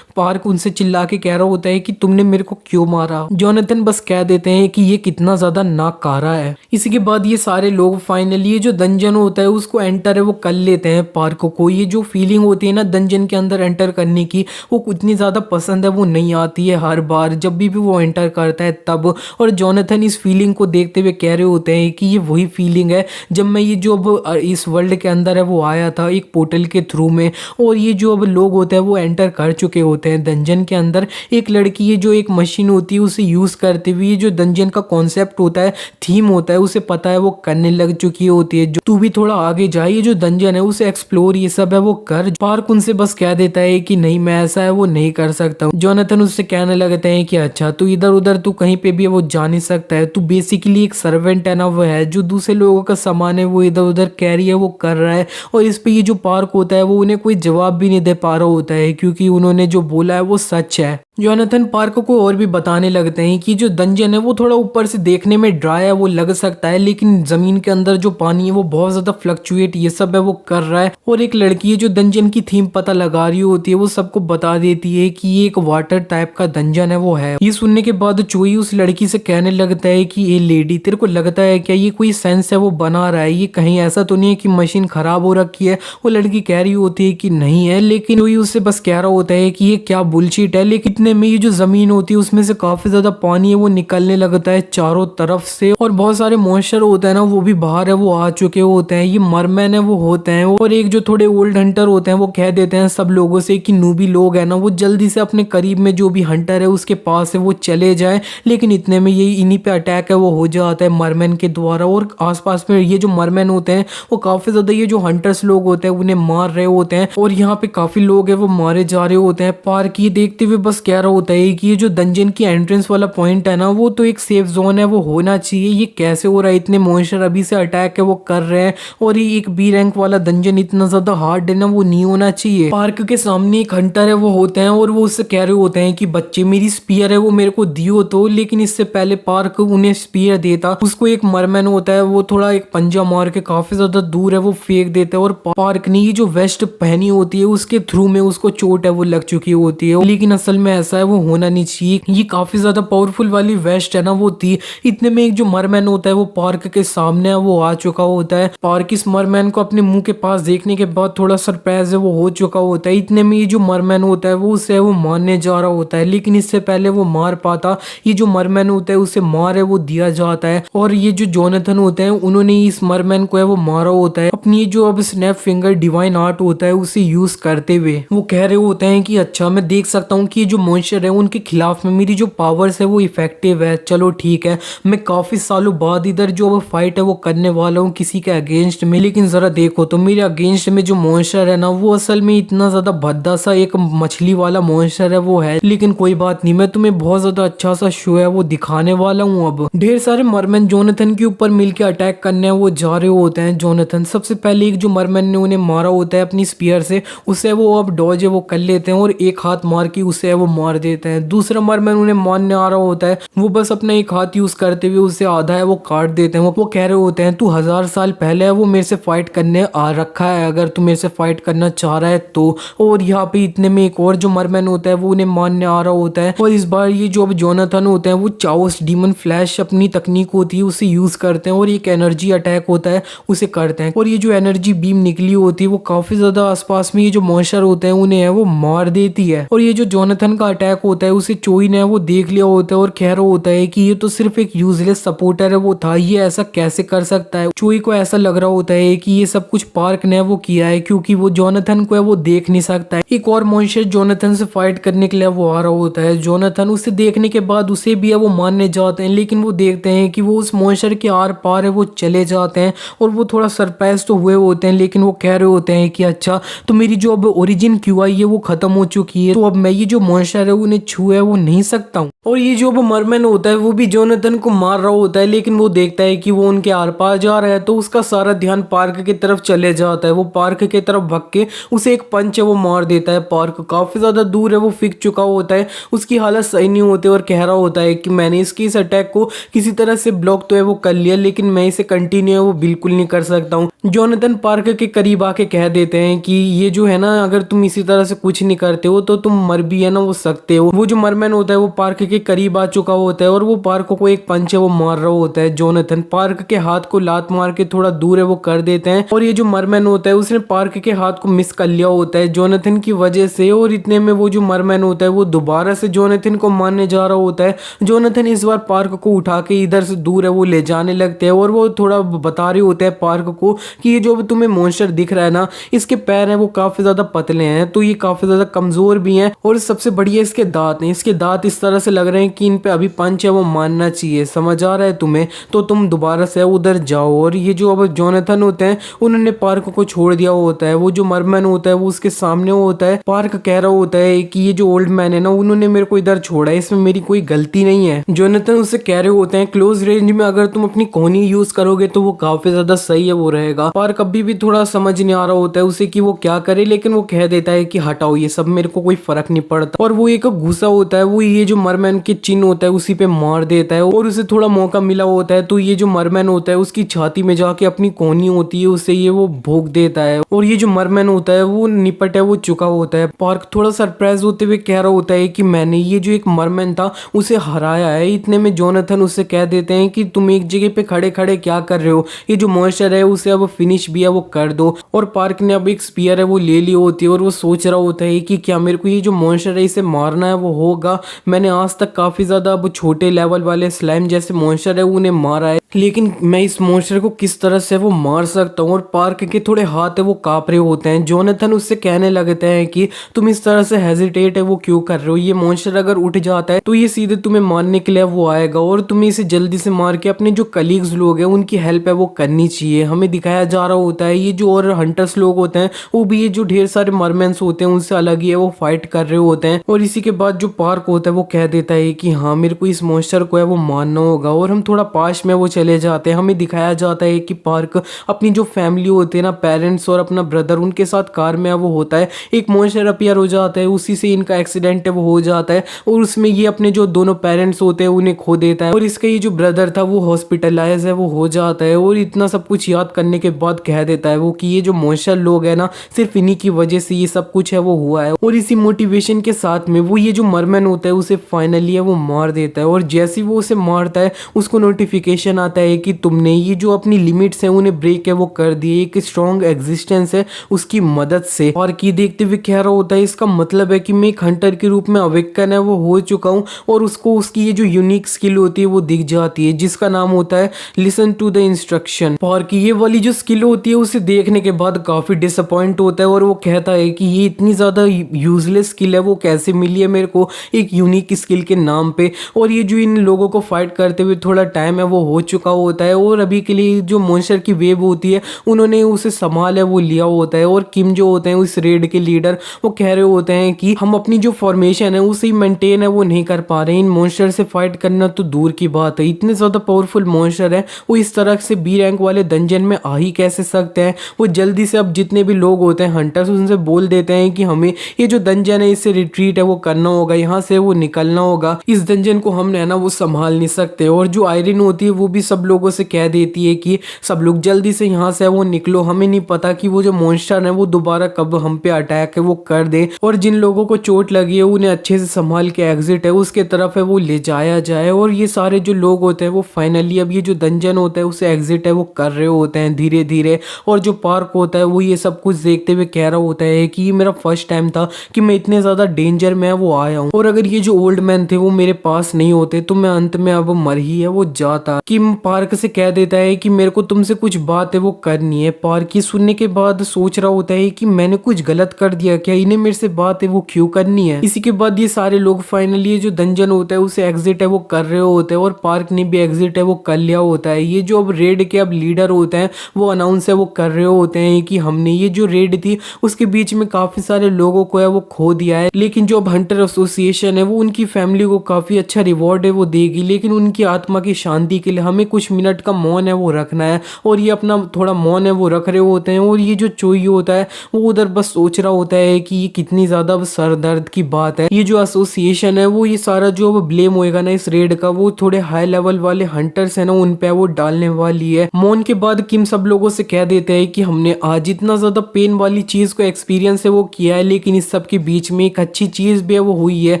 पार्क उनसे चिल्ला के कह रहा होता है कि तुमने मेरे को क्यों मारा। जोनाथन बस कह देते हैं कि ये कितना ज्यादा नाकारा है। इसी के बाद ये सारे लोग फाइनली ये जो डंजन होता है उसको एंटर है वो कर लेते हैं। पार्क को ये जो फीलिंग होती है ना डंजन के अंदर एंटर करने की वो इतनी ज्यादा पसंद है वो नहीं आती है हर बार जब भी वो एंटर करता है तब। और जोनाथन इस फीलिंग को देखते हुए कह रहे होते हैं कि ये वही फीलिंग है जब मैं ये जो अब इस वर्ल्ड के अंदर है वो आया था एक पोर्टल के थ्रू में। और ये जो अब लोग होते हैं वो एंटर कर चुके होते हैं डंजन के अंदर। एक लड़की ये जो एक मशीन होती है उसे यूज करते हुए ये जो डंजन का कॉन्सेप्ट होता है, थीम होता है, उसे पता है वो करने लग चुकी होती है। जो तू भी थोड़ा आगे जा, ये जो डंजन है उसे एक्सप्लोर ये सब है वो कर। पार्क उनसे बस कह देता है कि नहीं मैं ऐसा है वो नहीं कर सकता हूँ। जोनाथन उससे कहने लगते हैं कि अच्छा तू इधर उधर तू कहीं पे भी वो जा नहीं सकता है, तू बेसिकली एक सर्वेंट है ना वो है जो दूसरे लोगों का सामान है वो इधर उधर कैरी है वो कर रहा है। और इस पे ये जो पार्क होता है वो उन्हें कोई जवाब भी नहीं दे पा रहा होता है क्योंकि उन्होंने जो बोला है वो सच है। जोनाथन पार्क को और भी बताने लगते हैं कि जो डंजन है वो थोड़ा ऊपर से देखने में ड्राई है वो लग सकता है, लेकिन जमीन के अंदर जो पानी है वो बहुत ज्यादा फ्लक्चुएट ये सब है वो कर रहा है। और एक लड़की है जो डंजन की थीम पता लगा रही होती है वो सबको बता देती है कि ये एक वाटर टाइप का डंजन है वो है। ये सुनने के बाद चोई उस लड़की से कहने लगता है कि ये लेडी तेरे को लगता है क्या ये कोई सेंस है वो बना रहा है, ये कहीं ऐसा तो नहीं है कि मशीन खराब हो रखी है। वो लड़की कह रही होती है कि नहीं है, लेकिन चोई उससे बस कह रहा होता है कि ये क्या बुलशिट है। लेकिन इतने में ये जो जमीन होती है उसमें से काफी ज्यादा पानी है वो निकलने लगता है चारों तरफ से और बहुत सारे मॉन्स्टर होते हैं ना वो भी बाहर है वो आ चुके होते हैं। ये मरमैन है वो होते हैं और एक जो थोड़े ओल्ड हंटर होते हैं वो कह देते हैं सब लोगों से कि नूबी लोग हैं ना वो जल्दी से अपने करीब में जो भी हंटर है उसके पास है वो चले जाए, लेकिन इतने में यही इन्हीं पे अटैक है वो हो जाता है मरमैन के द्वारा। और आसपास में ये जो मरमैन होते हैं वो काफी ज्यादा ये जो हंटर्स लोग होते हैं उन्हें मार रहे होते हैं, और यहाँ पे काफी लोग हैं वो मारे जा रहे होते हैं। पार्क ये देखते हुए बस कह रहा होता है कि ये जो डंजन की एंट्रेंस वाला पॉइंट है ना वो तो एक सेफ जोन है, वो होना चाहिए। ये कैसे हो रहा है, इतने मॉन्स्टर अभी से अटैक है वो कर रहे हैं, और ये एक बी रैंक वाला डंजन इतना ज्यादा हार्ड है ना वो नहीं होना चाहिए। पार्क के सामने एक हंटर है वो होते हैं और वो उससे कह रहे होते हैं कि बच्चे मेरी स्पीयर है वो मेरे को दियो तो, लेकिन इससे पहले पार्क उन्हें स्पीयर देता उसको एक मरमैन होता है वो थोड़ा एक पंजा मार के काफी ज्यादा दूर है वो फेंक देता है, और पार्क ने ये जो वेस्ट पहनी होती है उसके थ्रू में उसको चोट है वो लग चुकी होती है, लेकिन असल में ऐसा है वो होना नहीं चाहिए। ये काफी ज्यादा पावरफुल वाली वेस्ट है ना वो थी। इतने में एक जो मरमैन होता है वो पार्क के सामने वो आ चुका होता है। पार्क इस मरमैन को अपने मुंह के पास देखने के बाद थोड़ा सरप्राइज है वो हो चुका होता है। इतने में ये जो मरमैन होता है वो उसे वो मारने जा रहा होता है, लेकिन इससे पहले वो मार पाता ये जो मरमैन होता है उसे मार है वो दिया जाता है, और ये जो जोनाथन होते हैं उन्होंने इस मरमैन को है वो मारा होता है अपनी जो अब स्नैप फिंगर डिवाइन आर्ट होता है उसे यूज करते हुए। वो कह रहे होते हैं कि अच्छा मैं देख सकता हूँ कि ये जो मॉन्स्टर है उनके खिलाफ में मेरी जो पावर्स है वो इफेक्टिव है, चलो ठीक है मैं काफी सालों बाद इधर जो अब फाइट है वो करने वाला हूँ किसी के अगेंस्ट में, लेकिन जरा देखो तो मेरे अगेंस्ट में जो मॉन्स्टर है ना वो असल में इतना ज्यादा भद्दा सा एक मछली वाला मॉन्स्टर है वो है, लेकिन कोई बात नहीं मैं तुम्हें बहुत ज्यादा अच्छा सा शो है वो दिखाने वाला हूँ। अब ढेर सारे मरमैन जोनाथन के ऊपर मिलकर अटैक करने वो जा रहे होते हैं। जोनाथन सबसे पहले एक जो मरमैन ने उन्हें मारा होता है अपनी स्पीयर से उसे वो अब डॉज है वो कर लेते हैं और एक हाथ मार के उसे वो मार देते हैं। दूसरा मरमैन उन्हें मारने आ रहा होता है वो बस अपना एक हाथ यूज करते हुए उसे आधा है वो काट देते हैं। वो कह रहे होते हैं तू 1000 साल पहले वो मेरे से फाइट करने आ रखा है, अगर तू मेरे से फाइट करना चाह रहा है तो। और यहाँ पे इतने में एक और जो मरमैन होता है वो उन्हें मारने आ रहा होता है, और इस बार ये जो अब जोनाथन होते हैं वो चाओस डीमन फ्लैश अपनी तकनीक होती है उसे यूज करते हैं और एक एनर्जी अटैक होता है उसे करते हैं, और ये जो एनर्जी बीम निकली होती है वो काफी ज्यादा आसपास में ये जो मॉन्स्टर होते हैं उन्हें है वो मार देती है। और ये जो जोनाथन का अटैक होता है उसे चोई ने वो देख लिया होता है और कह रहा होता है कि ये तो सिर्फ एक यूजलेस सपोर्टर है वो था, ये ऐसा कैसे कर सकता है। चोई को ऐसा लग रहा होता है कि ये सब कुछ पार्क ने वो किया है क्योंकि वो जोनाथन को है वो देख नहीं सकता है। एक और मॉन्स्टर जोनाथन से फाइट करने के लिए वो आ रहा होता है। जोनाथन उसे देखने के बाद उसे भी है वो मारने जाते हैं, लेकिन वो देखते हैं कि वो उस मॉन्स्टर के आर पार है वो चले जाते हैं, और वो थोड़ा सरप्राइज तो हुए होते हैं, लेकिन वो कह रहे होते हैं कि अच्छा तो मेरी जो अब ओरिजिन क्यूआई है वो खत्म हो चुकी है, तो अब मैं ये जो मॉन्स्टर है उन्हें छुए वो नहीं सकता हूँ। और ये जो अब मरमैन होता है वो भी जोनाथन को मार रहा होता है, लेकिन वो देखता है कि वो उनके आर पार जा रहा है तो उसका सारा ध्यान पार्क की तरफ चले जाता है। वो पार्क की तरफ भग के उसे एक पंच है वो मार देता है। पार्क काफी ज्यादा दूर है वो फिक चुका होता है, उसकी हालत सही नहीं होती और कह रहा होता है कि मैंने इसकी इस अटैक को किसी तरह से ब्लॉक तो है वो कर लिया, लेकिन मैं इसे कंटिन्यू है वो बिल्कुल नहीं कर सकता हूँ। जोनाथन पार्क के करीब आके कह देते हैं कि ये जो है ना अगर तुम इसी तरह से कुछ नहीं करते हो तो तुम मर भी है ना वो सकते हो। वो जो मरमैन होता है वो पार्क के करीब आ चुका होता है और वो पार्क को एक पंच है वो मार रहा होता है। जोनाथन पार्क के हाथ को लात मार के थोड़ा दूर है वो कर देते हैं, और ये जो मरमैन होता है उसने पार्क के हाथ को मिस कर लिया होता है जोनाथन की वजह से, और इतने में वो जो मरमैन होता है वो दोबारा से जोनाथन को मारने जा रहा होता है। जोनाथन इस बार पार्क को उठा के इधर से दूर है वो ले जाने लगते हैं, और वो थोड़ा बता रहे होते हैं पार्क को कि ये जो तुम्हें मॉन्स्टर दिख रहा है ना इसके पैर हैं वो काफी ज्यादा पतले हैं, तो ये काफी ज्यादा कमजोर भी हैं, और सबसे बढ़िया इसके दांत हैं। इसके दांत इस तरह से लग रहे हैं कि इन पे अभी पंच है वो मारना चाहिए, समझ आ रहा है तुम्हें, तो तुम दोबारा से उधर जाओ। और ये जो अब जोनाथन होते हैं उन्होंने पार्क को छोड़ दिया होता है। वो जो मरमैन होता है वो उसके सामने होता है। पार्क कह रहा होता है कि ये जो ओल्ड मैन है ना उन्होंने मेरे को इधर छोड़ा है, इसमें मेरी कोई गलती नहीं है। जोनाथन उससे कह रहे होते हैं क्लोज रेंज में अगर तुम अपनी कोहनी यूज करोगे तो वो काफी ज्यादा सही है वो रहेगा। पार्क अभी भी थोड़ा समझ नहीं आ रहा होता है उसे कि वो क्या करे, लेकिन वो कह देता है कि हटाओ ये सब मेरे को कोई फर्क नहीं पड़ता, और वो एक गुस्सा होता है वो ये जो मरमैन के चिन्ह होता है उसी पे मार देता है, और उसे थोड़ा मौका मिला होता है तो ये जो मरमैन होता है उसकी छाती में जाके अपनी कोहनी होती है उसे ये वो भोग देता है, और ये जो मरमैन होता है वो निपट है वो चुका होता है। पार्क थोड़ा सरप्राइज होते हुए कह रहा होता है कि मैंने ये जो एक मरमैन था उसे हराया है। इतने में जोनाथन उससे कह देते हैं कि तुम एक जगह पे खड़े खड़े क्या कर रहे हो, ये जो मॉन्स्टर है उसे अब फिनिश भी है वो कर दो। और पार्क ने अब एक स्पीयर है वो ले ली होती है, और वो सोच रहा होता है कि क्या मेरे को ये जो मॉन्स्टर है इसे मारना है वो होगा। मैंने आज तक काफी ज्यादा अब छोटे लेवल वाले स्लाइम जैसे मॉन्स्टर है उन्हें मारा है, लेकिन मैं इस मॉन्स्टर को किस तरह से वो मार सकता हूँ। और पार्क के थोड़े हाथ है वो कांप रहे होते हैं। जोनाथन उससे कहने लगते हैं हैं कि तुम इस तरह से हेजिटेट है वो क्यों कर रहे हो, ये मॉन्स्टर अगर उठ जाता है तो ये सीधे तुम्हें मारने के लिए वो आएगा और तुम्हें इसे जल्दी से मार के अपने जो कलीग्स लोग हैं उनकी हेल्प है वो करनी चाहिए। हमें दिखाया जा रहा होता है ये जो और हंटर्स लोग होते हैं वो भी ये जो ढेर सारे मरमेंस होते हैं उनसे अलग ही है, वो फाइट कर रहे होते हैं। और इसी के बाद जो पार्क होता है वो कह देता है कि हाँ मेरे को इस मॉन्स्टर को है वो मारना होगा और हम थोड़ा पास में वो चले जाते हैं। हमें दिखाया जाता है कि पार्क अपनी जो फैमिली होती है ना, पेरेंट्स और अपना ब्रदर, उनके साथ कार में वो होता है, एक मॉन्स्टर अपीयर हो जाता है, उसी से इनका एक्सीडेंट है वो हो जाता है और उसमें ये अपने जो दोनों पेरेंट्स होते हैं उन्हें खो देता है और इसका ये जो ब्रदर था वो हॉस्पिटलाइज है वो हो जाता है। और इतना सब कुछ याद करने के बाद कह देता है वो कि ये जो मॉन्स्टर लोग है ना, सिर्फ इन्हीं की वजह से ये सब कुछ है वो हुआ है। और इसी मोटिवेशन के साथ में वो ये जो मरमैन होता है उसे फाइनली है वो मार देता है और जैसे ही वो उसे मारता है उसको नोटिफिकेशन आता है कि तुमने ये जो अपनी लिमिट्स है उन्हें ब्रेक है वो कर दिए, एक स्ट्रॉन्ग एग्जिस्टेंस है उसकी मदद से। और की देखते हुए कह रहा होता है इसका मतलब है कि मैं एक हंटर के रूप में अवेकन है वो हो चुका हूँ और उसको उसकी ये जो यूनिक स्किल होती है वो दिख जाती है जिसका नाम होता है लिसन टू द इंस्ट्रक्शन। और की ये वाली जो स्किल होती है उसे देखने के बाद काफी डिसअपॉइंट होता है और वो कहता है कि ये इतनी ज्यादा यूजलेस स्किल है वो कैसे मिली है मेरे को एक यूनिक स्किल के नाम पे। और ये जो इन लोगों को फाइट करते हुए थोड़ा टाइम है वो हो चुका होता है और अभी के लिए जो मॉन्स्टर की वेव होती है उन्होंने उसे संभाल है वो लिया होता है। और किम जो होते हैं उस रेड के लीडर वो कह रहे होते हैं कि हम अपनी जो फॉर्मेशन है उसे मेंटेन है वो नहीं कर पा रहे, इन मॉन्स्टर से फाइट करना तो दूर की बात है, इतने ज्यादा पावरफुल मॉन्स्टर है वो इस तरह से बी रैंक वाले डंजन में आ ही कैसे सकते हैं। वो जल्दी से अब जितने भी लोग होते हैं हंटर्स उनसे बोल देते हैं कि हमें ये जो डंजन है इससे रिट्रीट है वो करना होगा, यहाँ से वो निकलना होगा, इस डंजन को हम है ना वो संभाल नहीं सकते। और जो आयरन होती है वो भी सब लोगों से कह देती है कि सब लोग जल्दी से यहाँ से वो निकलो, हमें नहीं पता कि वो जो मॉन्स्टर है वो दोबारा कब हम पे अटैक है वो कर दे और जिन लोगों को चोट लगी है उन्हें अच्छे से संभाल के एग्जिट है उसके तरफ है वो ले जाया जाए। और ये सारे जो लोग होते हैं वो फाइनली अब ये जो डंजन होता है उसे एग्जिट है वो कर रहे होते हैं धीरे धीरे। और जो पार्क होता है वो ये सब कुछ देखते हुए कह रहा होता है कि ये मेरा फर्स्ट टाइम था कि मैं इतने ज्यादा डेंजर में वो आया हूँ और अगर ये जो ओल्ड मैन थे वो मेरे पास नहीं होते तो मैं अंत में अब मर ही है वो जाता। किम पार्क से कह देता है कि मेरे को तुमसे कुछ बात है वो करनी है। पार्क ये सुनने के बाद सोच रहा होता है कि मैंने कुछ गलत कर दिया क्या, इन्हें मेरे से बात है वो क्यों करनी है। इसी के बाद ये सारे लोग फाइनली जो डंजन होता है उसे एग्जिट है वो कर रहे होते हैं और पार्क ने भी एग्जिट है वो कर लिया होता है। ये जो अब रेड के अब लीडर होते हैं वो अनाउंस है वो कर रहे होते हैं कि हमने ये जो रेड थी उसके बीच में काफी सारे लोगों को है वो खो दिया है, लेकिन जो अब हंटर एसोसिएशन है वो उनकी फैमिली को काफी अच्छा रिवॉर्ड है वो देगी, लेकिन उनकी आत्मा की शांति के लिए हमें कुछ मिनट का मौन है वो रखना है। और ये अपना थोड़ा मौन है वो रख रहे होते हैं और ये जो चोई होता है वो उधर बस सोच रहा होता है कि ये कितनी ज्यादा सर दर्द की बात है। ये जो एसोसिएशन है वो ये सारा जो अब ब्लेम होएगा ना इस रेड का वो थोड़े हाई लेवल वाले हंटर्स है ना उन पे वो डालने वाली है। मौन के बाद किम सब लोगों से कह देते हैं कि हमने आज इतना ज्यादा पेन वाली चीज को एक्सपीरियंस है वो किया है, लेकिन इस सब के बीच में एक अच्छी चीज भी है वो हुई है,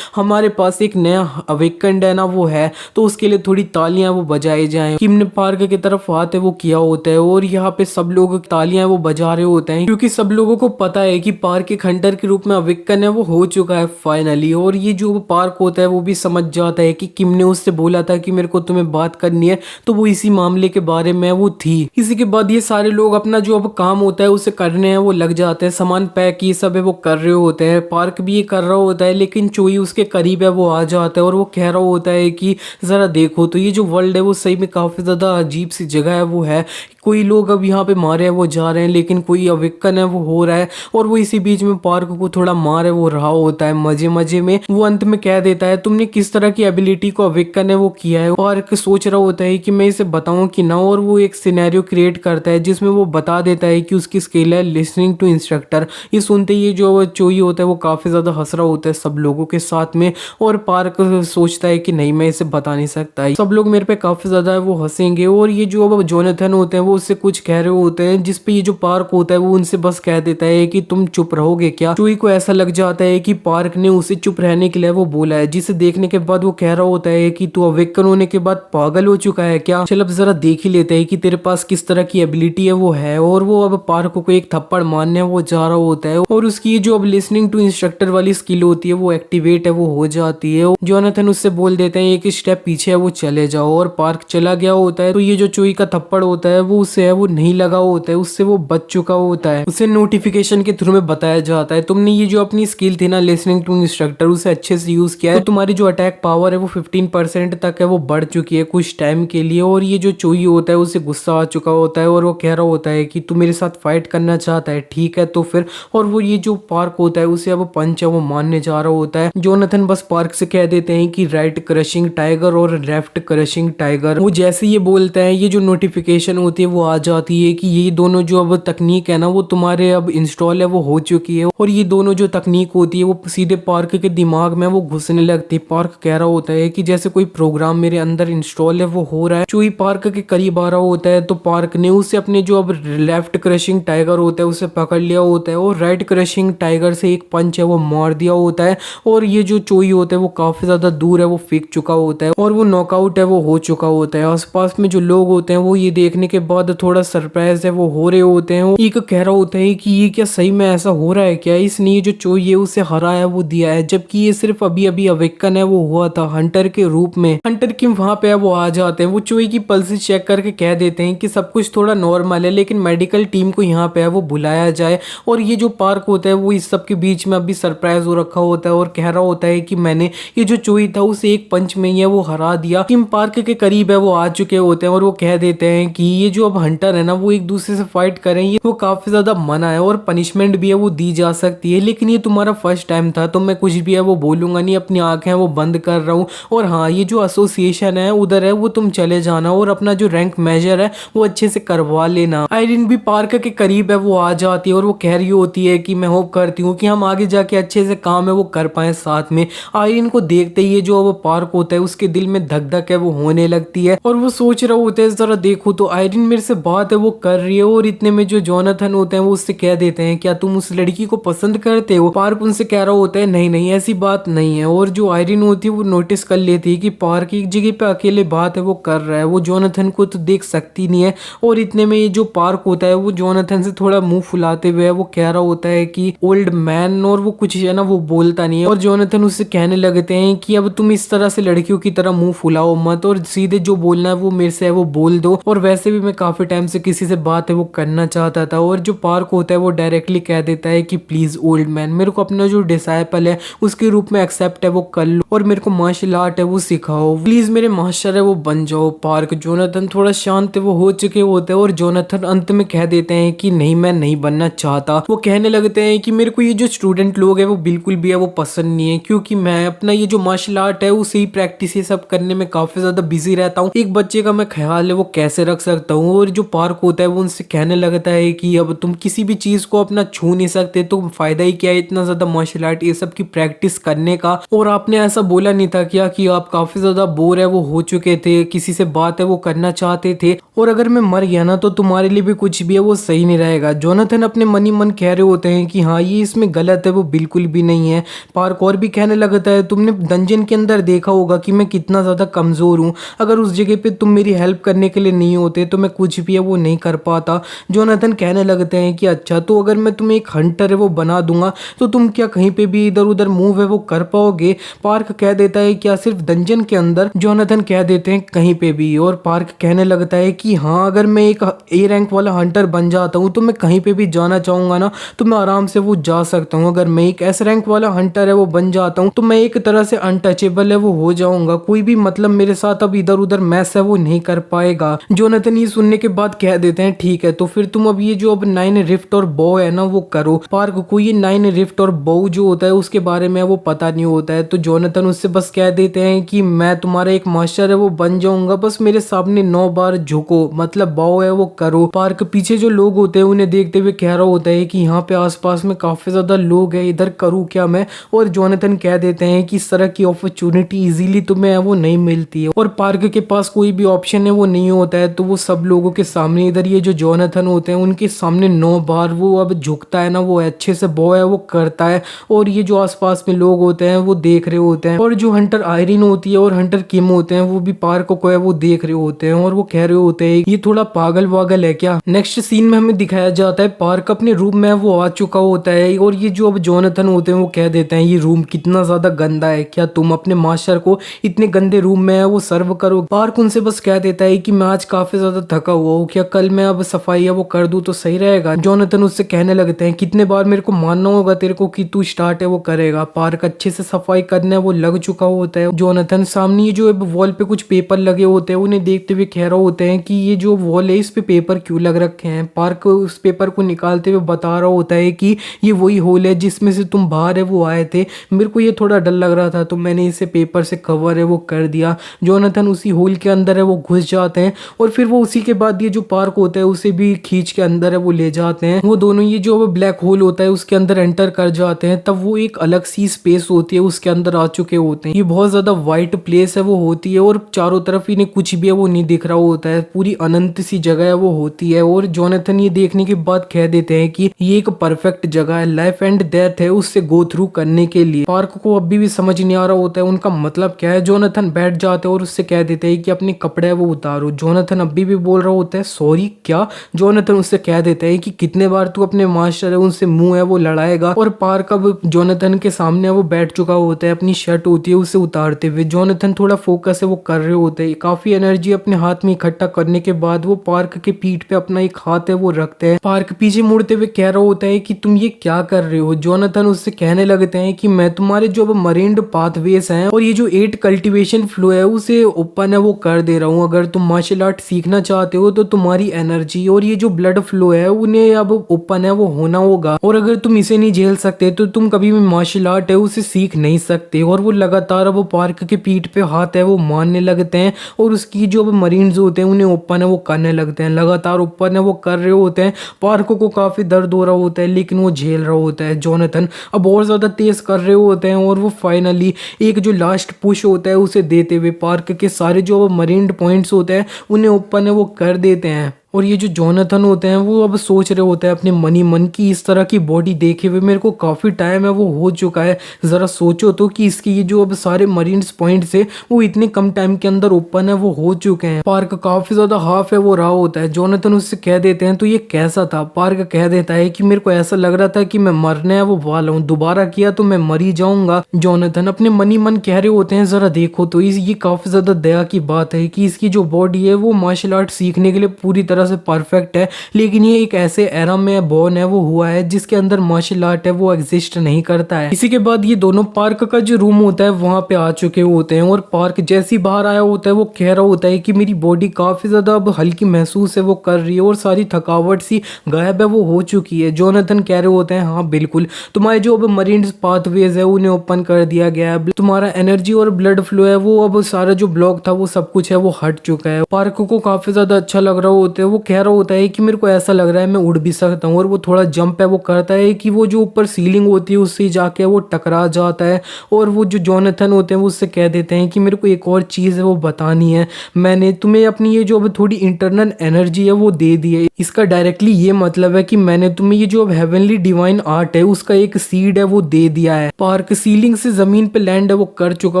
हमारे पास एक नया अवेकन्ड है ना वो है, तो उसके लिए थोड़ी तालियां वो बजाई जाएं। किम ने पार्क की तरफ हाथ है वो किया होता है और यहाँ पे सब लोग तालियां वो बजा रहे होते हैं क्योंकि सब लोगों को पता है कि पार्क एक हंटर के रूप में अवेकन है वो हो चुका है फाइनली। और ये जो पार्क होता है वो भी समझ जाता है कि किम ने उससे बोला था कि मेरे को तुम्हें बात करनी है, तो वो इसी मामले के बारे में वो थी। इसी के बाद ये सारे लोग अपना जो अब काम होता है उसे करने हैं वो लग जाते हैं, सामान पैक ये सब है वो कर रहे होते हैं। पार्क भी ये कर रहा होता है लेकिन चोई उसके करीब है वो आ जाता है और वो कह रहा होता है कि जरा देखो तो ये जो वर्ल्ड है वो सही में काफी ज्यादा अजीब सी जगह है वो है, कोई लोग अब यहाँ पे मारे हैं वो जा रहे हैं लेकिन कोई अवेकन है वो हो रहा है। और वो इसी बीच में पार्क को थोड़ा मार है वो रहा होता है मजे मजे में। वो अंत में कह देता है तुमने किस तरह की एबिलिटी को अवेकन है वो किया है। पार्क सोच रहा होता है कि मैं इसे बताऊं कि ना, और वो एक सिनेरियो क्रिएट करता है जिसमें वो बता देता है कि उसकी स्किल है लिसनिंग टू इंस्ट्रक्टर। ये सुनते ही जो चोई होता है वो काफी ज्यादा हंस रहा होता है सब लोगों के साथ में और पार्क सोचता है कि नहीं मैं इसे बता नहीं सकता, सब लोग मेरे पे काफी ज्यादा वो हंसेंगे। और ये जो अब जोनाथन होते हैं वो उससे कुछ कह रहे होते हैं जिसपे ये जो पार्क होता है वो उनसे बस कह देता है कि तुम चुप रहोगे क्या। चोई को ऐसा लग जाता है कि पार्क ने उसे चुप रहने के लिए वो बोला है, जिसे देखने के बाद वो कह रहा होता है कि तू अवेकन होने के बाद पागल हो चुका है क्या, चल अब जरा देख ही लेते हैं कि तेरे पास किस तरह की एबिलिटी है वो है। और वो अब पार्क को एक थप्पड़ मारने वो जा रहा होता है और उसकी जो अब लिसनिंग टू इंस्ट्रक्टर वाली स्किल होती है वो एक्टिवेट है वो हो जाती है। जोनाथन उससे बोल देते हैं एक स्टेप पीछे है वो चले जाओ और पार्क चला गया होता है। तो ये जो चोई का थप्पड़ होता है वो उससे है वो नहीं लगा होता है, उससे वो बच चुका होता है। उसे नोटिफिकेशन के थ्रू में बताया जाता है तुमने ये जो अपनी स्किल थी ना लिसनिंग टू इंस्ट्रक्टर उसे अच्छे से यूज किया है तो तुम्हारी जो अटैक पावर है वो 15% तक है वो बढ़ चुकी है कुछ टाइम के लिए। और ये जो चोई होता है उसे गुस्सा आ चुका होता है और वो कह रहा होता है कि तू मेरे साथ फाइट करना चाहता है, ठीक है तो फिर। और वो ये जो पार्क होता है उसे अब पंच है वो मारने जा रहा होता है। जोनाथन बस पार्क से कह देते हैं कि राइट क्रशिंग टाइगर और लेफ्ट क्रशिंग टाइगर। वो जैसे ये बोलता है ये जो नोटिफिकेशन होती है वो आ जाती है कि ये दोनों जो अब तकनीक है ना वो तुम्हारे अब इंस्टॉल है वो हो चुकी है। और ये दोनों जो तकनीक होती है वो सीधे पार्क के दिमाग में वो घुसने लगती है। पार्क कह रहा होता है कि जैसे कोई प्रोग्राम मेरे अंदर इंस्टॉल है वो हो रहा है। चूई पार्क के करीब आ रहा होता है तो पार्क ने उसे अपने जो अब लेफ्ट क्रशिंग टाइगर होता है उसे पकड़ लिया होता है और राइट क्रशिंग टाइगर से एक पंच है वो मार दिया होता है। और ये जो चोई होता है वो काफी ज्यादा दूर है वो फेंक चुका होता है और वो नॉकआउट है वो हो चुका होता है। आसपास में जो लोग होते हैं वो ये देखने के बाद थोड़ा सरप्राइज है वो हो रहे होते हैं। एक कह रहा होता है कि ये क्या सही में ऐसा हो रहा है क्या, इसने ये जो चोई है उसे हराया वो दिया है, जबकि ये सिर्फ अभी अभी अवेकन है वो हुआ था हंटर के रूप में। हंटर की वहां पे वो आ जाते हैं, वो चोई की पल्स चेक करके कह देते हैं कि सब कुछ थोड़ा नॉर्मल है लेकिन मेडिकल टीम को यहाँ पे है वो बुलाया जाए। और ये जो पार्क होता है वो इस सब के बीच में अभी सरप्राइज हो रखा होता है और कह रहा होता है कि मैंने ये जो चोई था उसे एक पंच में ही है वो हरा दिया। किम पार्क के करीब है वो आ चुके होते हैं और वो कह देते हैं कि ये जो अब हंटर है ना वो एक दूसरे से फाइट करें ये वो काफी ज्यादा मना है और पनिशमेंट भी है वो दी जा सकती है, लेकिन ये तुम्हारा फर्स्ट टाइम था तो मैं कुछ भी है वो बोलूंगा नहीं, अपनी आंखें वो बंद कर रहा हूँ। और हाँ ये जो एसोसिएशन है उधर है वो तुम चले जाना और अपना जो रैंक मेजर है वो अच्छे से करवा लेना। आयरिन भी पार्क के करीब है वो आ जाती है और वो कह रही होती है कि मैं होप करती हूँ कि हम आगे जाके अच्छे से काम है वो कर पाए साथ में। आयरिन को देखते ही जो वो पार्क होता है उसके दिल में धक धक है वो होने लगती है और वो सोच रहा होता है जरा देखो तो आयरिन मेरे से बात है वो कर रही है। और इतने में जो जोनाथन होते हैं वो उससे कह देते हैं क्या तुम उस लड़की को पसंद करते हो। पार्क उनसे कह रहा होता है नहीं नहीं ऐसी बात नहीं है। और जो आयरिन होती है वो नोटिस कर लेती है कि पार्क एक जगह पे अकेले बात है वो कर रहा है, वो जोनाथन को तो देख सकती नहीं है। और इतने में ये जो पार्क होता है वो जोनाथन से थोड़ा मुंह फुलाते हुए वो कह रहा होता है कि ओल्ड मैन, और वो कुछ है ना वो बोलता नहीं है। और जोनाथन उससे कहने लगते हैं कि अब तुम इस तरह से लड़कियों की तरह मुंह फुलाओ मत और सीधे जो बोलना है वो मेरे से है वो बोल दो। और वैसे भी मैं काफी टाइम से किसी से बात है वो करना चाहता था। और जो पार्क होता है वो डायरेक्टली कह देता है कि प्लीज ओल्ड मैन मेरे को अपना जो डिसाइपल है उसके रूप में एक्सेप्ट है वो कर लो और मेरे को मार्शल आर्ट है वो सिखाओ, प्लीज मेरे मास्टर है वो बन जाओ। पार्क जोनाथन थोड़ा शांत वो हो चुके होते हैं और जोनाथन अंत में कह देते हैं कि नहीं मैं नहीं बनना चाहता। वो कहने लगते हैं कि मेरे को ये जो स्टूडेंट लोग है वो बिल्कुल भी है वो पसंद नहीं है, क्योंकि मैं अपना ये जो मार्शल आर्ट है उसे ही प्रैक्टिस ये सब करने में काफी ज्यादा बिजी रहता हूँ, एक बच्चे का मैं ख्याल है वो कैसे रख सकता हूँ। और जो पार्क होता है वो उनसे कहने लगता है कि अब तुम किसी भी चीज को अपना छू नहीं सकते तो फायदा ही क्या है इतना ज्यादा मार्शल आर्ट ये सब की प्रैक्टिस करने का। और आपने ऐसा बोला नहीं था क्या कि आप काफी ज्यादा बोर है वो हो चुके थे, किसी से बात है वो करना चाहते थे, और अगर मैं मर गया ना तो तुम्हारे लिए भी कुछ भी है वो सही नहीं रहेगा। जोनाथन अपने मन ही मन कह रहे होते हैं कि हाँ ये इसमें गलत है वो बिल्कुल भी नहीं है। पार्क और भी कहने लगता है तुमने डंजन के अंदर देखा होगा कि मैं कितना ज्यादा कमजोर हूँ, अगर उस जगह पे तुम मेरी हेल्प करने के लिए नहीं होते तो मैं कुछ भी है वो नहीं कर पाता। जोनाथन कहने लगते हैं कि अच्छा तो अगर मैं तुम्हें एक हंटर है वो बना दूंगा तो तुम क्या कहीं पे भी इधर उधर मूव है वो कर पाओगे। पार्क कह देता है क्या सिर्फ डंजन के अंदर। जोनाथन कह देते हैं कहीं पे भी। और पार्क कहने लगता है कि हाँ अगर मैं एक ए रैंक वाला हंटर बन जाता हूँ तो मैं कहीं पे भी जाना चाहूंगा ना तो मैं आराम से वो जा सकता हूँ, अगर मैं एक एस रैंक वाला हंटर है वो बन जाता हूँ तो मैं एक तरह से अनटचेबल है वो हो जाऊंगा, कोई भी मतलब मेरे साथ अब इधर उधर मैस है वो नहीं कर पाएगा। जोनाथन ये सुनने के बाद कह देते हैं ठीक है तो फिर तुम अब ये जो अब 9 रिफ्ट और बो है ना वो करो। पार्क को ये 9 रिफ्ट और बो जो होता है उसके बारे में वो पता नहीं होता है, तो जोनाथन उससे बस कह देते हैं कि मैं तुम्हारा एक मास्टर है वो बन जाऊंगा, बस मेरे सामने 9 बार झुको, मतलब बो है वो करो। पार्क पीछे जो लोग होते हैं उन्हें देखते हुए कह रहा होता है कि यहाँ पे आसपास में काफी ज्यादा लोग है, इधर करूँ क्या मैं। और जोनाथन कह देते हैं कि इस तरह की अपॉर्चुनिटी इजीली तुम्हें वो नहीं मिलती है और पार्क के पास कोई भी ऑप्शन है वो नहीं होता है, तो वो सब लोगों के सामने इधर ये जो जोनाथन होते हैं उनके सामने 9 बार वो अब झुकता है ना वो अच्छे से बो है वो करता है। और ये जो आसपास में लोग होते हैं वो देख रहे होते हैं और जो हंटर आयरिन होती है और हंटर किम होते हैं वो भी पार्क को है वो देख रहे होते हैं और वो कह रहे होते हैं ये थोड़ा पागल वागल है क्या। नेक्स्ट सीन में हमें दिखाया जाता है पार्क अपने रूम में वो आ चुका होता है और ये जो अब जोनाथन होते हैं वो कह देते हैं ये रूम कितना ज्यादा गंदा है, क्या तुम अपने मास्टर को इतने गंदे रूम में है वो सर्व करो। पार्क उनसे बस कह देता है कि मैं आज काफी ज्यादा थका चुका हुआ हूँ, क्या कल मैं अब सफाई है वो कर दूँ तो सही रहेगा। जोनाथन उससे कहने लगते हैं कितने बार मेरे को मानना होगा तेरे को कि तू स्टार्ट है वो करेगा। पार्क अच्छे से सफाई करने वो लग चुका होता है। जोनाथन सामने ये जो वॉल पे कुछ पेपर लगे होते हैं उन्हें देखते हुए कह रहा होता है कि ये जो वॉल है इस पे पेपर क्यों लग रखे हैं। पार्क उस पेपर को निकालते हुए बता रहा होता है कि ये वही होल है जिसमें से तुम बाहर है वो आए थे, मेरे को ये थोड़ा डर लग रहा था तो मैंने इसे पेपर से कवर है वो कर दिया। जोनाथन उसी होल के अंदर है वो घुस जाते हैं और फिर वो उसी के बाद ये जो पार्क होता है उसे भी खींच के अंदर है वो ले जाते हैं। वो दोनों ये जो ब्लैक होल होता है उसके अंदर एंटर कर जाते हैं। तब वो एक अलग सी स्पेस होती है उसके अंदर आ चुके होते हैं। ये बहुत ज्यादा वाइट प्लेस है वो होती है और चारों तरफ इन्हें कुछ भी है वो नहीं दिख रहा होता है, पूरी अनंत सी जगह है वो होती है। और जोनाथन ये देखने के बाद कह देते हैं कि ये एक परफेक्ट जगह है, लाइफ एंड डेथ है उससे गो थ्रू करने के लिए। पार्क को अभी भी समझ नहीं आ रहा होता है उनका मतलब क्या है। जोनाथन बैठ जाते हैं और उससे कह देते हैं कि अपने कपड़े है वो उतारो। जोनाथन अभी भी बोल रहा होता है सॉरी क्या। जोनाथन उससे कह देते हैं कि कितने बार तू अपने मास्टर है उनसे मुंह है वो लड़ाएगा। और पार्क अब जोनाथन के सामने वो बैठ चुका होता है, अपनी शर्ट होती है उसे उतारते हुए। जोनाथन थोड़ा फोकस है वो कर रहे होते हैं। काफी एनर्जी अपने हाथ में इकट्ठा करने के बाद वो पार्क के पीठ पे अपना एक हाथ है वो रखते हैं। पार्क पीछे मुड़ते हुए कह रहा होता है कि तुम ये क्या कर रहे हो। जोनाथन उससे कहने लगते हैं कि मैं तुम्हारे जो अब मरीन्ड पाथवेज हैं और ये जो 8 कल्टीवेशन फ्लो है उसे ओपन है वो कर दे रहा हूँ। अगर तुम मार्शल आर्ट सीखना चाहते हो तो तुम्हारी एनर्जी और ये जो ब्लड फ्लो है उन्हें अब ओपन है वो होना होगा, और अगर तुम इसे नहीं झेल सकते तो तुम कभी भी मार्शल आर्ट है उसे सीख नहीं सकते। और वो लगातार अब पार्क के पीठ पे हाथ है वो मारने लगते हैं और उसकी जो अब मरीन्स होते हैं उन्हें ओपन है वो करने लगते हैं। लगातार ओपन है वो कर रहे होते हैं। पार्क को काफी दर्द हो रहा होता है लेकिन वो झेल रहा होता है। जोनाथन अब और ज्यादा तेज कर रहे होते हैं और वो फाइनली एक जो लास्ट पुश होता है उसे देते हुए पार्क के सारे जो मरीन्ड पॉइंट्स होते हैं उन्हें ओपन है वो कर देते हैं। और ये जो जोनाथन होते हैं वो अब सोच रहे होते हैं अपने मनी मन की इस तरह की बॉडी देखे हुए मेरे को काफ़ी टाइम है वो हो चुका है। ज़रा सोचो तो कि इसके ये जो अब सारे मरीन्स पॉइंट्स है वो इतने कम टाइम के अंदर ओपन है वो हो चुके हैं। पार्क काफ़ी ज़्यादा हाफ है वो रहा होता है। जोनाथन उससे कह देते हैं तो ये कैसा था। पार्क कह देता है कि मेरे को ऐसा लग रहा था कि मैं मरने है वो वाला हूँ, दोबारा किया तो मैं मर ही जाऊंगा। जोनाथन अपने मनी मन कह रहे होते हैं ज़रा देखो तो ये काफ़ी ज़्यादा दया की बात है कि इसकी जो बॉडी है वो मार्शल आर्ट सीखने के लिए पूरी तरह से परफेक्ट है, लेकिन ये एक ऐसे एरा में बॉर्न है वो हुआ है जिसके अंदर मार्शल आर्ट है वो एग्जिस्ट नहीं करता है। इसी के बाद ये दोनों पार्क का जो रूम होता है वहां पे आ चुके होते हैं और पार्क जैसे ही बाहर आया होता है वो कह रहा होता है कि मेरी बॉडी काफी ज्यादा अब हल्की महसूस है वो कर रही है और सारी थकावट सी गायब है वो हो चुकी है। जोनाथन कह रहे होते हैं हाँ बिल्कुल, तुम्हारे जो अब मरीन पाथवेज है उन्हें ओपन कर दिया गया है, तुम्हारा एनर्जी और ब्लड फ्लो है वो अब सारा जो ब्लॉक था वो सब कुछ है वो हट चुका है। पार्क को काफी ज्यादा अच्छा लग रहा होता है। वो कह रहा होता है कि मेरे को ऐसा लग रहा है मैं उड़ भी सकता हूँ और वो थोड़ा जंप है वो करता है कि वो जो ऊपर सीलिंग होती है उससे जाके वो टकरा जाता है। और वो जो जोनाथन होते हैं वो उससे कह देते हैं कि मेरे को एक और चीज़ है वो बतानी है, मैंने तुम्हें अपनी ये जो अब थोड़ी इंटरनल एनर्जी है वो दे दी है। इसका डायरेक्टली ये मतलब है कि मैंने तुम्हें ये जो अब हेवनली डिवाइन आर्ट है उसका एक सीड है वो दे दिया है। पार्क सीलिंग से जमीन पे लैंड है वो कर चुका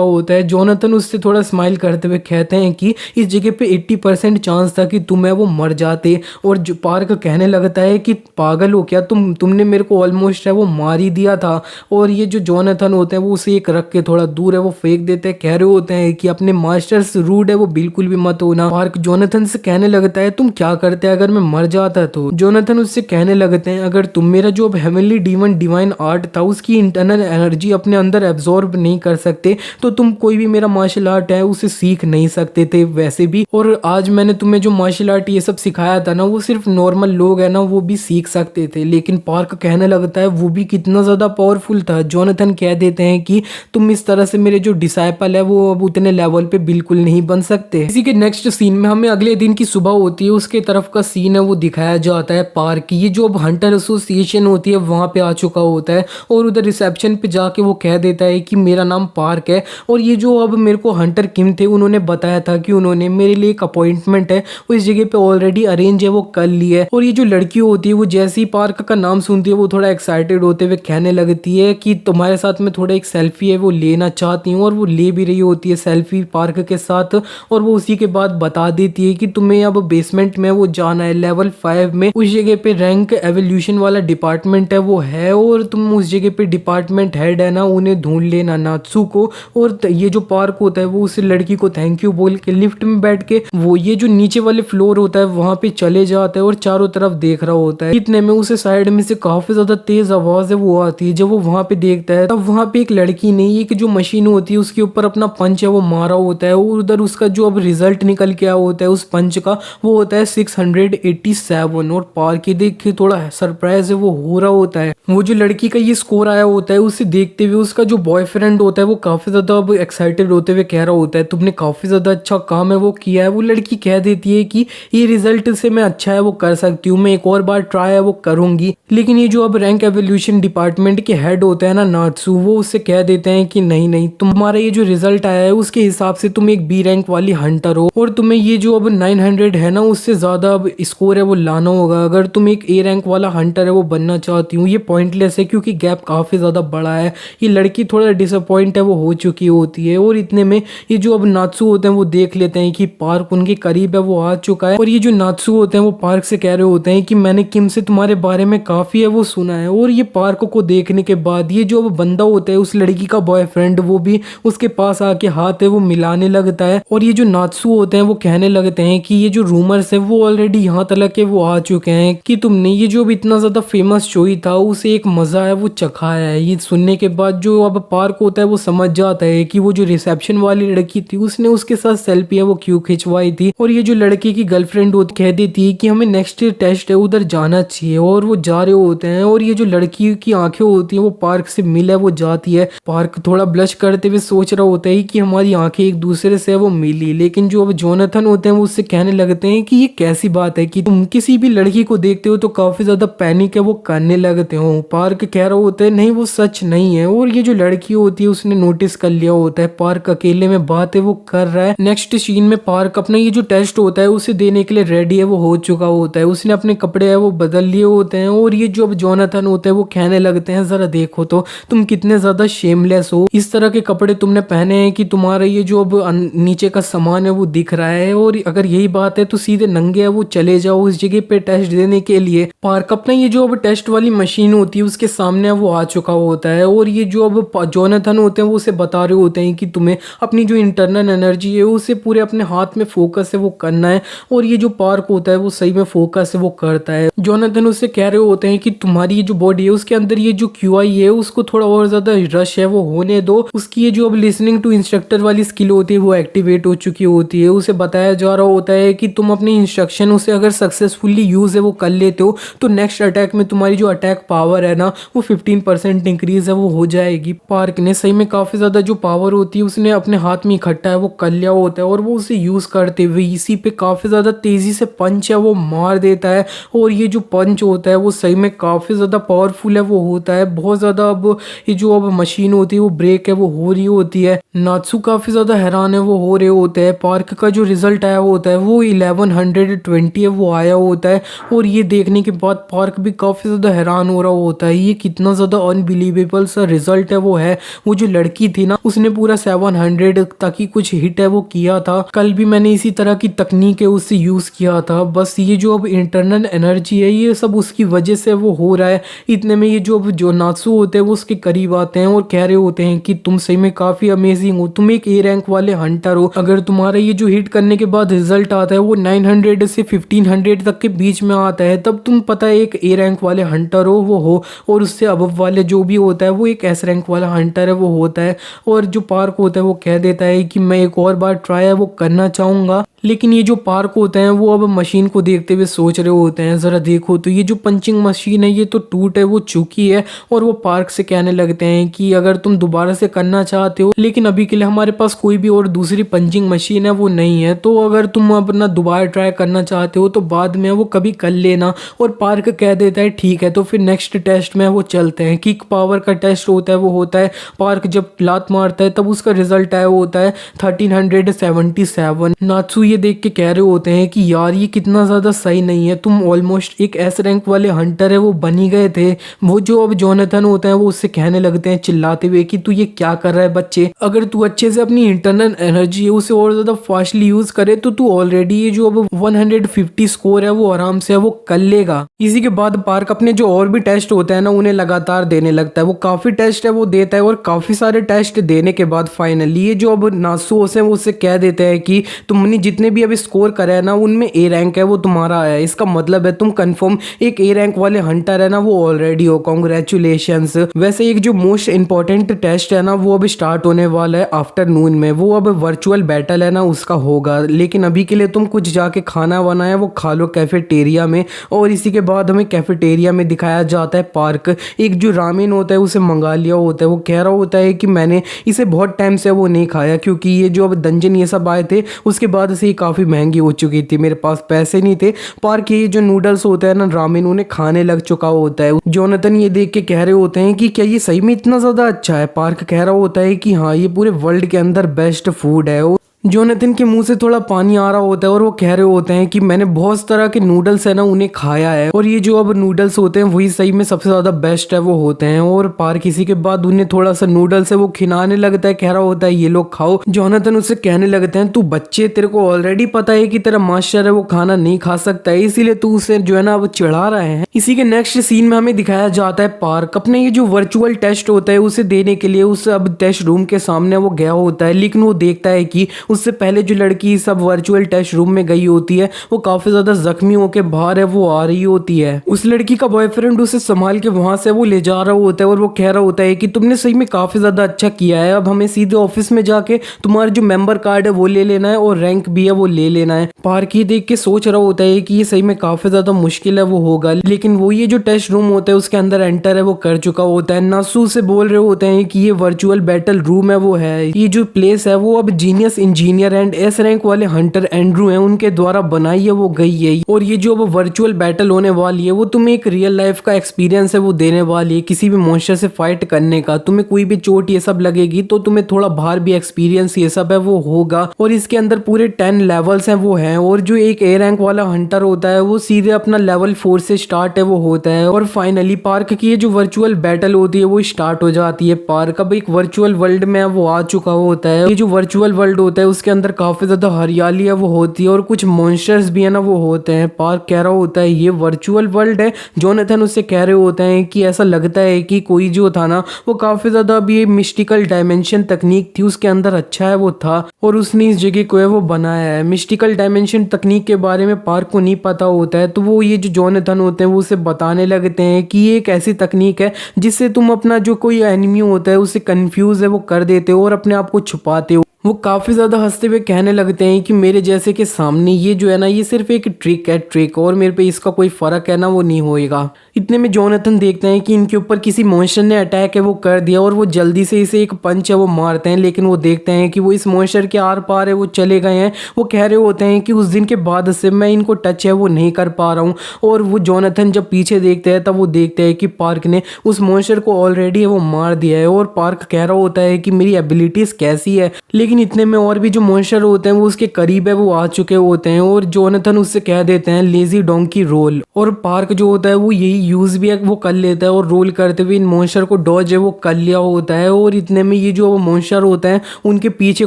होता है। जोनाथन उससे थोड़ा स्माइल करते हुए कहते हैं कि इस जगह पे 80% चांस था कि तुम है वो मर जाते। और जो पार्क कहने लगता है कि पागल हो क्या तुमने मेरे को ऑलमोस्ट है वो मार ही दिया था। और ये जो जोनाथन होते हैं वो उसे एक रख के थोड़ा दूर है वो फेंक देते हैं, कह रहे होते हैं कि अपने मास्टर्स रूड है वो बिल्कुल भी मत होना। पार्क जोनाथन से कहने लगता है तुम क्या करते अगर मैं मर जाता तो। जोनाथन उससे कहने लगते हैं अगर तुम मेरा जो अब हेवनली डिवाइन आर्ट था उसकी इंटरनल एनर्जी अपने अंदर एब्जॉर्ब नहीं कर सकते तो तुम कोई भी मेरा मार्शल आर्ट है उसे सीख नहीं सकते थे वैसे भी। और आज मैंने तुम्हें जो मार्शल आर्ट ये सब सिखाया था ना वो सिर्फ नॉर्मल लोग है ना वो भी सीख सकते थे। लेकिन पार्क कहने लगता है वो भी कितना ज्यादा पावरफुल था। जोनाथन कह देते हैं कि तुम इस तरह से मेरे जो डिसाइपल है वो अब उतने लेवल पे बिल्कुल नहीं बन सकते। इसी के नेक्स्ट सीन में हमें अगले दिन की सुबह होती है उसके तरफ का सीन है वो दिखाया जाता है। पार्क ये जो अब हंटर एसोसिएशन होती है वहां पे आ चुका होता है और उधर रिसेप्शन पे जाके वो कह देता है कि मेरा नाम पार्क है और ये जो अब मेरे को हंटर किम थे उन्होंने बताया था कि उन्होंने मेरे लिए एक अपॉइंटमेंट है वो इस जगह पे ऑलरेडी अरेंज है वो कर ली है। और ये जो लड़की होती है वो जैसे ही पार्क का नाम सुनती है वो थोड़ा एक्साइटेड होते हुए कहने लगती है कि तुम्हारे साथ में थोड़ा एक सेल्फी है वो लेना चाहती हूँ। और वो ले भी रही होती है सेल्फी पार्क के साथ और वो उसी के बाद बता देती है कि तुम्हें अब बेसमेंट में वो जाना है लेवल 5 में, उस जगह पे रैंक एवोल्यूशन वाला डिपार्टमेंट है वो है और तुम उस जगह पे डिपार्टमेंट हेड है ना उन्हें ढूंढ लेना नात्सु को। और ये जो पार्क होता है वो उस लड़की को थैंक यू बोल के लिफ्ट में बैठ के वो ये जो नीचे वाले फ्लोर होता है वहाँ पे चले जाता है और चारों तरफ देख रहा होता है। इतने में उसे साइड में से काफी ज्यादा तेज आवाज है वो आती है। जब वो वहाँ पे देखता है तब वहाँ पे एक लड़की ने एक जो मशीन होती है उसके ऊपर अपना पंच है वो मारा होता है और उधर उसका जो अब रिजल्ट निकल के आया होता है उस पंच का वो होता है 687। और पार्क के देख के थोड़ा सरप्राइज है वो हो रहा होता है। वो जो लड़की का ये स्कोर आया होता है उसे देखते हुए उसका जो बॉयफ्रेंड होता है वो काफी ज्यादा अब एक्साइटेड होते हुए कह रहा होता है तुमने काफी ज्यादा अच्छा काम है वो किया है। वो लड़की कह देती है कि ये रिजल्ट से मैं अच्छा है वो कर सकती हूँ, मैं एक और बार ट्राई है वो करूंगी। लेकिन ये जो अब रैंक एवोल्यूशन डिपार्टमेंट के हेड होते हैं ना नात्सु, वो उससे कह देते हैं कि नहीं नहीं, तुम्हारा ये जो रिजल्ट आया है उसके हिसाब से तुम एक बी रैंक वाली हंटर हो और तुम्हें ये जो अब 900 है ना उससे ज्यादा अब स्कोर है वो लाना होगा अगर तुम एक ए रैंक वाला हंटर है वो बनना चाहती हूँ। ये पॉइंटलेस है क्योंकि गैप काफी ज्यादा बड़ा है। ये लड़की थोड़ा डिसअपॉइंट है वो हो चुकी होती है और इतने में ये जो अब नात्सु होते हैं वो देख लेते हैं कि पार्क उनके करीब है वो आ चुका है। और ये जो नात्सु होते हैं वो पार्क से कह रहे होते हैं कि मैंने किम से तुम्हारे बारे में काफी है वो सुना है। और ये पार्क को देखने के बाद ये जो अब बंदा होता है उस लड़की का बॉयफ्रेंड वो भी उसके पास आके हाथ है वो मिलाने लगता है। और ये जो नात्सु होते हैं वो कहने लगते हैं कि ये जो रूमर्स है वो ऑलरेडी यहाँ तक के वो आ चुके हैं कि तुमने ये जो भी इतना ज्यादा फेमस चोई था उसे एक मजा है वो चखाया है। ये सुनने के बाद जो अब पार्क होता है वो समझ जाता है कि वो जो रिसेप्शन वाली लड़की थी उसने उसके साथ सेल्फी है वो क्यों खिंचवाई थी। और ये जो लड़की की गर्लफ्रेंड होती कह देती है कि हमें नेक्स्ट टेस्ट है उधर जाना चाहिए और वो जा रहे होते हैं। और ये जो लड़की की आंखें होती है वो पार्क से मिले वो जाती है। पार्क थोड़ा ब्लश करते हुए सोच रहा होता है कि हमारी आंखें एक दूसरे से वो मिली। लेकिन जो अब जोनाथन होते हैं वो उससे कहने लगते हैं कि ये कैसी बात है कि तुम किसी भी लड़की को देखते हो तो काफी ज्यादा पैनिक है वो करने लगते हो। पार्क कह रहा होता है नहीं वो सच नहीं है। और ये जो लड़की होती है उसने नोटिस कर लिया होता है पार्क अकेले में बात है वो कर रहा है। नेक्स्ट सीन में पार्क अपना ये जो टेस्ट होता है उसे देने के लिए रेडी है वो हो चुका होता है। उसने अपने कपड़े है वो बदल लिए होते हैं। और ये जो अब जोनाथन होते हैं वो कहने लगते हैं जरा देखो तो तुम कितने ज्यादा शेमलेस हो, इस तरह के कपड़े तुमने पहने हैं कि तुम्हारा ये जो अब नीचे का सामान है वो दिख रहा है। और अगर यही बात है तो सीधे नंगे है वो चले जाओ उस जगह पे टेस्ट देने के लिए। पार्क अपना ये जो अब टेस्ट वाली मशीन होती है उसके सामने वो आ चुका होता है। और ये जो अब जोनाथन होते हैं वो उसे बता रहे होते हैं कि तुम्हें अपनी जो इंटरनल एनर्जी है उसे पूरे अपने हाथ में फोकस है वो करना है। और ये जो पार्क होता है वो सही में फोकस है वो करता है। जोनाथन उससे कह रहे होते हैं कि तुम्हारी ये जो बॉडी है उसके अंदर ये जो QI है उसको थोड़ा और ज्यादा रश है वो होने दो। उसकी ये जो अब लिसनिंग टू इंस्ट्रक्टर वाली स्किल होती है वो एक्टिवेट हो चुकी होती है। उसे बताया जा रहा होता है कि तुम अपनी इंस्ट्रक्शन उसे अगर सक्सेसफुली यूज है वो कर लेते हो तो नेक्स्ट अटैक में तुम्हारी जो अटैक पावर है ना वो 15% इंक्रीज है वो हो जाएगी। पार्क ने सही में काफी ज्यादा जो पावर होती है उसने अपने हाथ में इकट्ठा है वो कर लिया होता है और वो उसे यूज करते हुए इसी पे काफी ज्यादा तेजी से पंच है वो मार देता है। और ये जो पंच होता है वो सही में काफी ज्यादा पावरफुल है वो होता है बहुत ज्यादा। अब ये जो अब मशीन होती है वो ब्रेक है वो हो रही होती है। नात्सु काफी ज्यादा हैरान है वो हो रहे होते हैं। पार्क का जो रिजल्ट आया होता है वो 1120 है वो आया होता है। और ये देखने के बाद पार्क भी काफी ज्यादा हैरान हो रहा होता है ये कितना ज्यादा अनबिलीवेबल सा रिजल्ट है वो है। वो जो लड़की थी ना उसने पूरा 700 तक ही कुछ हिट है वो किया था। कल भी मैंने इसी तरह की तकनीक है उससे यूज किया था। बस ये जो अब इंटरनल एनर्जी है ये सब उसकी वजह से वो हो रहा है। इतने में ये जो अब जो नात्सु होते हैं वो उसके करीब आते हैं और कह रहे होते हैं कि तुम सही में काफी अमेजिंग हो, तुम एक ए रैंक वाले हंटर हो। अगर तुम्हारा ये जो हिट करने के बाद रिजल्ट आता है वो 900 से 1500 तक के बीच में आता है तब तुम पता है एक ए रैंक वाले हंटर हो वो हो। और उससे अब वाले जो भी होता है वो एक एस रैंक वाला हंटर है वो होता है। और जो पार्क होता है वो कह देता है कि मैं एक और बार ट्राई है वो करना चाहूंगा। लेकिन ये जो पार्क होते हैं वो अब मशीन को देखते हुए सोच रहे होते हैं जरा देखो तो ये जो पंचिंग मशीन है ये तो टूट है वो चुकी है। और वो पार्क से कहने लगते हैं कि अगर तुम दोबारा से करना चाहते हो लेकिन अभी के लिए हमारे पास कोई भी और दूसरी पंचिंग मशीन है वो नहीं है, तो अगर तुम अपना दोबारा ट्राई करना चाहते हो तो बाद में वो कभी कर लेना। और पार्क कह देता है ठीक है तो फिर नेक्स्ट टेस्ट में वो चलते हैं। किक पावर का टेस्ट होता है वो होता है। पार्क जब लात मारता है तब उसका रिजल्ट आया होता है 1377। नात्सु ये देख के कह रहे होते हैं कि यार ये कितना ज्यादा सही नहीं है, तुम ऑलमोस्ट एक एस रैंक वाले हंटर है वो बनी गए थे। वो जो अब जोनाथन होते हैं वो उससे कहने लगते हैं चिल्लाते हुए कि तू ये क्या कर रहा है बच्चे, अगर तू अच्छे से अपनी इंटरनल एनर्जी है उसे और ज्यादा फास्टली यूज करे तो तू ऑलरेडी ये जो अब 150 स्कोर है वो आराम से वो कर लेगा। इसी के बाद पार्क अपने जो और भी टेस्ट होते हैं ना उन्हें लगातार देने लगता है। वो काफी टेस्ट है वो देता है और काफी सारे टेस्ट देने के बाद फाइनली ये जो अब नात्सु है वो उससे कह देते हैं कि तुमने जितने जितने भी अभी स्कोर करे है ना उनमें ए रैंक है वो तुम्हारा आया है। इसका मतलब है तुम कंफर्म एक ए रैंक वाले हंटर है ना वो ऑलरेडी हो। कॉन्ग्रेचुलेशंस। वैसे एक जो मोस्ट इंपॉर्टेंट टेस्ट है ना वो अब स्टार्ट होने वाला है आफ्टरनून में, वो अब वर्चुअल बैटल है ना उसका होगा। लेकिन अभी के लिए तुम कुछ जाके खाना वाना है वो खा लो कैफेटेरिया में, और इसी के बाद हमें कैफेटेरिया में दिखाया जाता है पार्क। एक जो रामेन होता है उसे मंगा लिया होता है, वो कह रहा होता है कि मैंने इसे बहुत टाइम से वो नहीं खाया क्योंकि ये जो अब दंजन ये सब आए थे उसके बाद से ये काफ़ी महंगी हो चुकी थी, मेरे पास पैसे नहीं थे। पार्क ये जो नूडल्स होता है ना रामेन उन्हें खाने लग चुका होता है। जोनाथन ये देख के कह रहे होते हैं कि क्या ये सही में इतना ज़्यादा अच्छा है। पार्क कह रहा होता है कि हाँ ये पूरे वर्ल्ड के अंदर बेस्ट फूड है। जोनाथन के मुंह से थोड़ा पानी आ रहा होता है और वो कह रहे होते हैं कि मैंने बहुत तरह के नूडल्स है ना उन्हें खाया है, और ये जो अब नूडल्स होते हैं वही सही में सबसे ज़्यादा बेस्ट है वो होते हैं। और पार्क इसी के बाद उन्हें थोड़ा सा नूडल्स है वो खिलाने लगता है, कह रहा होता है ये लोग खाओ। जोनाथन उससे कहने लगते हैं तू बच्चे तेरे को ऑलरेडी पता है कि तेरा मास्टर है वो खाना नहीं खा सकता है, इसीलिए तू उसे जो है ना वो चिढ़ा रहे हैं। इसी के नेक्स्ट सीन में हमें दिखाया जाता है पार्क अपने ये जो वर्चुअल टेस्ट होता है उसे देने के लिए उस अब टेस्ट रूम के सामने वो गया होता है, लेकिन वो देखता है कि उससे पहले जो लड़की सब वर्चुअल टेस्ट रूम में गई होती है वो काफी ज्यादा जख्मी होकर बाहर है वो आ रही होती है। उस लड़की का बॉयफ्रेंड उसे संभाल के वहां से वो ले जा रहा होता है और वो कह रहा होता है कि तुमने सही में काफी ज्यादा अच्छा किया है, अब हमें सीधे ऑफिस में जाके तुम्हारा जो मेंबर कार्ड है वो ले लेना है और रैंक भी है वो ले लेना है। पार्क ये देख के सोच रहा होता है कि ये सही में काफी ज्यादा मुश्किल है वो होगा, लेकिन वो ये जो टेस्ट रूम होता है उसके अंदर एंटर है वो कर चुका होता है। नासू से बोल रहे होते हैं कि ये वर्चुअल बैटल रूम है वो है, ये जो प्लेस है वो अब genius engineer and S rank वाले हंटर एंड्रू हैं उनके द्वारा बनाई है वो गई है, और ये जो अब वर्चुअल बैटल होने वाली है वो तुम्हें एक रियल लाइफ का एक्सपीरियंस है वो देने वाली है किसी भी मॉन्स्टर से फाइट करने का। तुम्हें कोई भी चोट ये सब लगेगी तो तुम्हें थोड़ा बाहर भी एक्सपीरियंस ये सब है वो होगा, और इसके अंदर पूरे 10 लेवल्स हैं वो हैं, और जो एक ए रैंक वाला हंटर होता है वो सीधे अपना लेवल 4 से स्टार्ट है वो होता है। और फाइनली पार्क की ये जो वर्चुअल बैटल होती है वो स्टार्ट हो जाती है। पार्क अब एक वर्चुअल वर्ल्ड में वो आ चुका होता है। ये जो वर्चुअल वर्ल्ड होता है उसके अंदर काफी ज्यादा हरियाली है वो होती है और कुछ मॉन्स्टर्स भी है ना वो होते हैं। पार्क कह रहा होता है ये वर्चुअल वर्ल्ड है। जोनाथन उससे कह रहे होते हैं कि ऐसा लगता है कि कोई जो था ना वो काफी ज्यादा अभी मिस्टिकल डायमेंशन तकनीक थी उसके अंदर अच्छा है वो था, और उसने इस जगह को है वो बनाया है। मिस्टिकल डायमेंशन तकनीक के बारे में पार्क को नहीं पता होता है, तो वो ये जो जोनाथन होते हैं वो उसे बताने लगते हैं कि ये एक ऐसी तकनीक है जिससे तुम अपना जो कोई एनिमी होता है उसे कंफ्यूज है वो कर देते हो और अपने आप को छुपाते हो। वो काफ़ी ज़्यादा हंसते हुए कहने लगते हैं कि मेरे जैसे के सामने ये जो है ना ये सिर्फ एक ट्रिक है ट्रिक, और मेरे पे इसका कोई फ़र्क है ना वो नहीं होएगा। इतने में जोनाथन देखते हैं कि इनके ऊपर किसी मॉन्स्टर ने अटैक है वो कर दिया, और वो जल्दी से इसे एक पंच है वो मारते हैं, लेकिन वो देखते हैं कि वो इस मॉन्स्टर के आर पार है वो चले गए हैं। वो कह रहे होते हैं कि उस दिन के बाद से मैं इनको टच है वो नहीं कर पा रहा हूँ, और वो जोनाथन जब पीछे देखते हैं तब वो देखते हैं कि पार्क ने उस मॉन्स्टर को ऑलरेडी वो मार दिया है। और पार्क कह रहा होता है कि मेरी एबिलिटीज़ कैसी है, लेकिन इतने में और भी जो मॉन्स्टर होते हैं वो उसके करीब है वो आ चुके होते हैं, और जोनाथन उससे कह देते हैं लेजी डोंकी रोल, और पार्क जो होता है वो यही यूज भी है वो कर लेता है और रोल करते हुए इन मॉन्स्टर को डॉज है वो कर लिया होता है। और इतने में ये जो मॉन्स्टर होता है उनके पीछे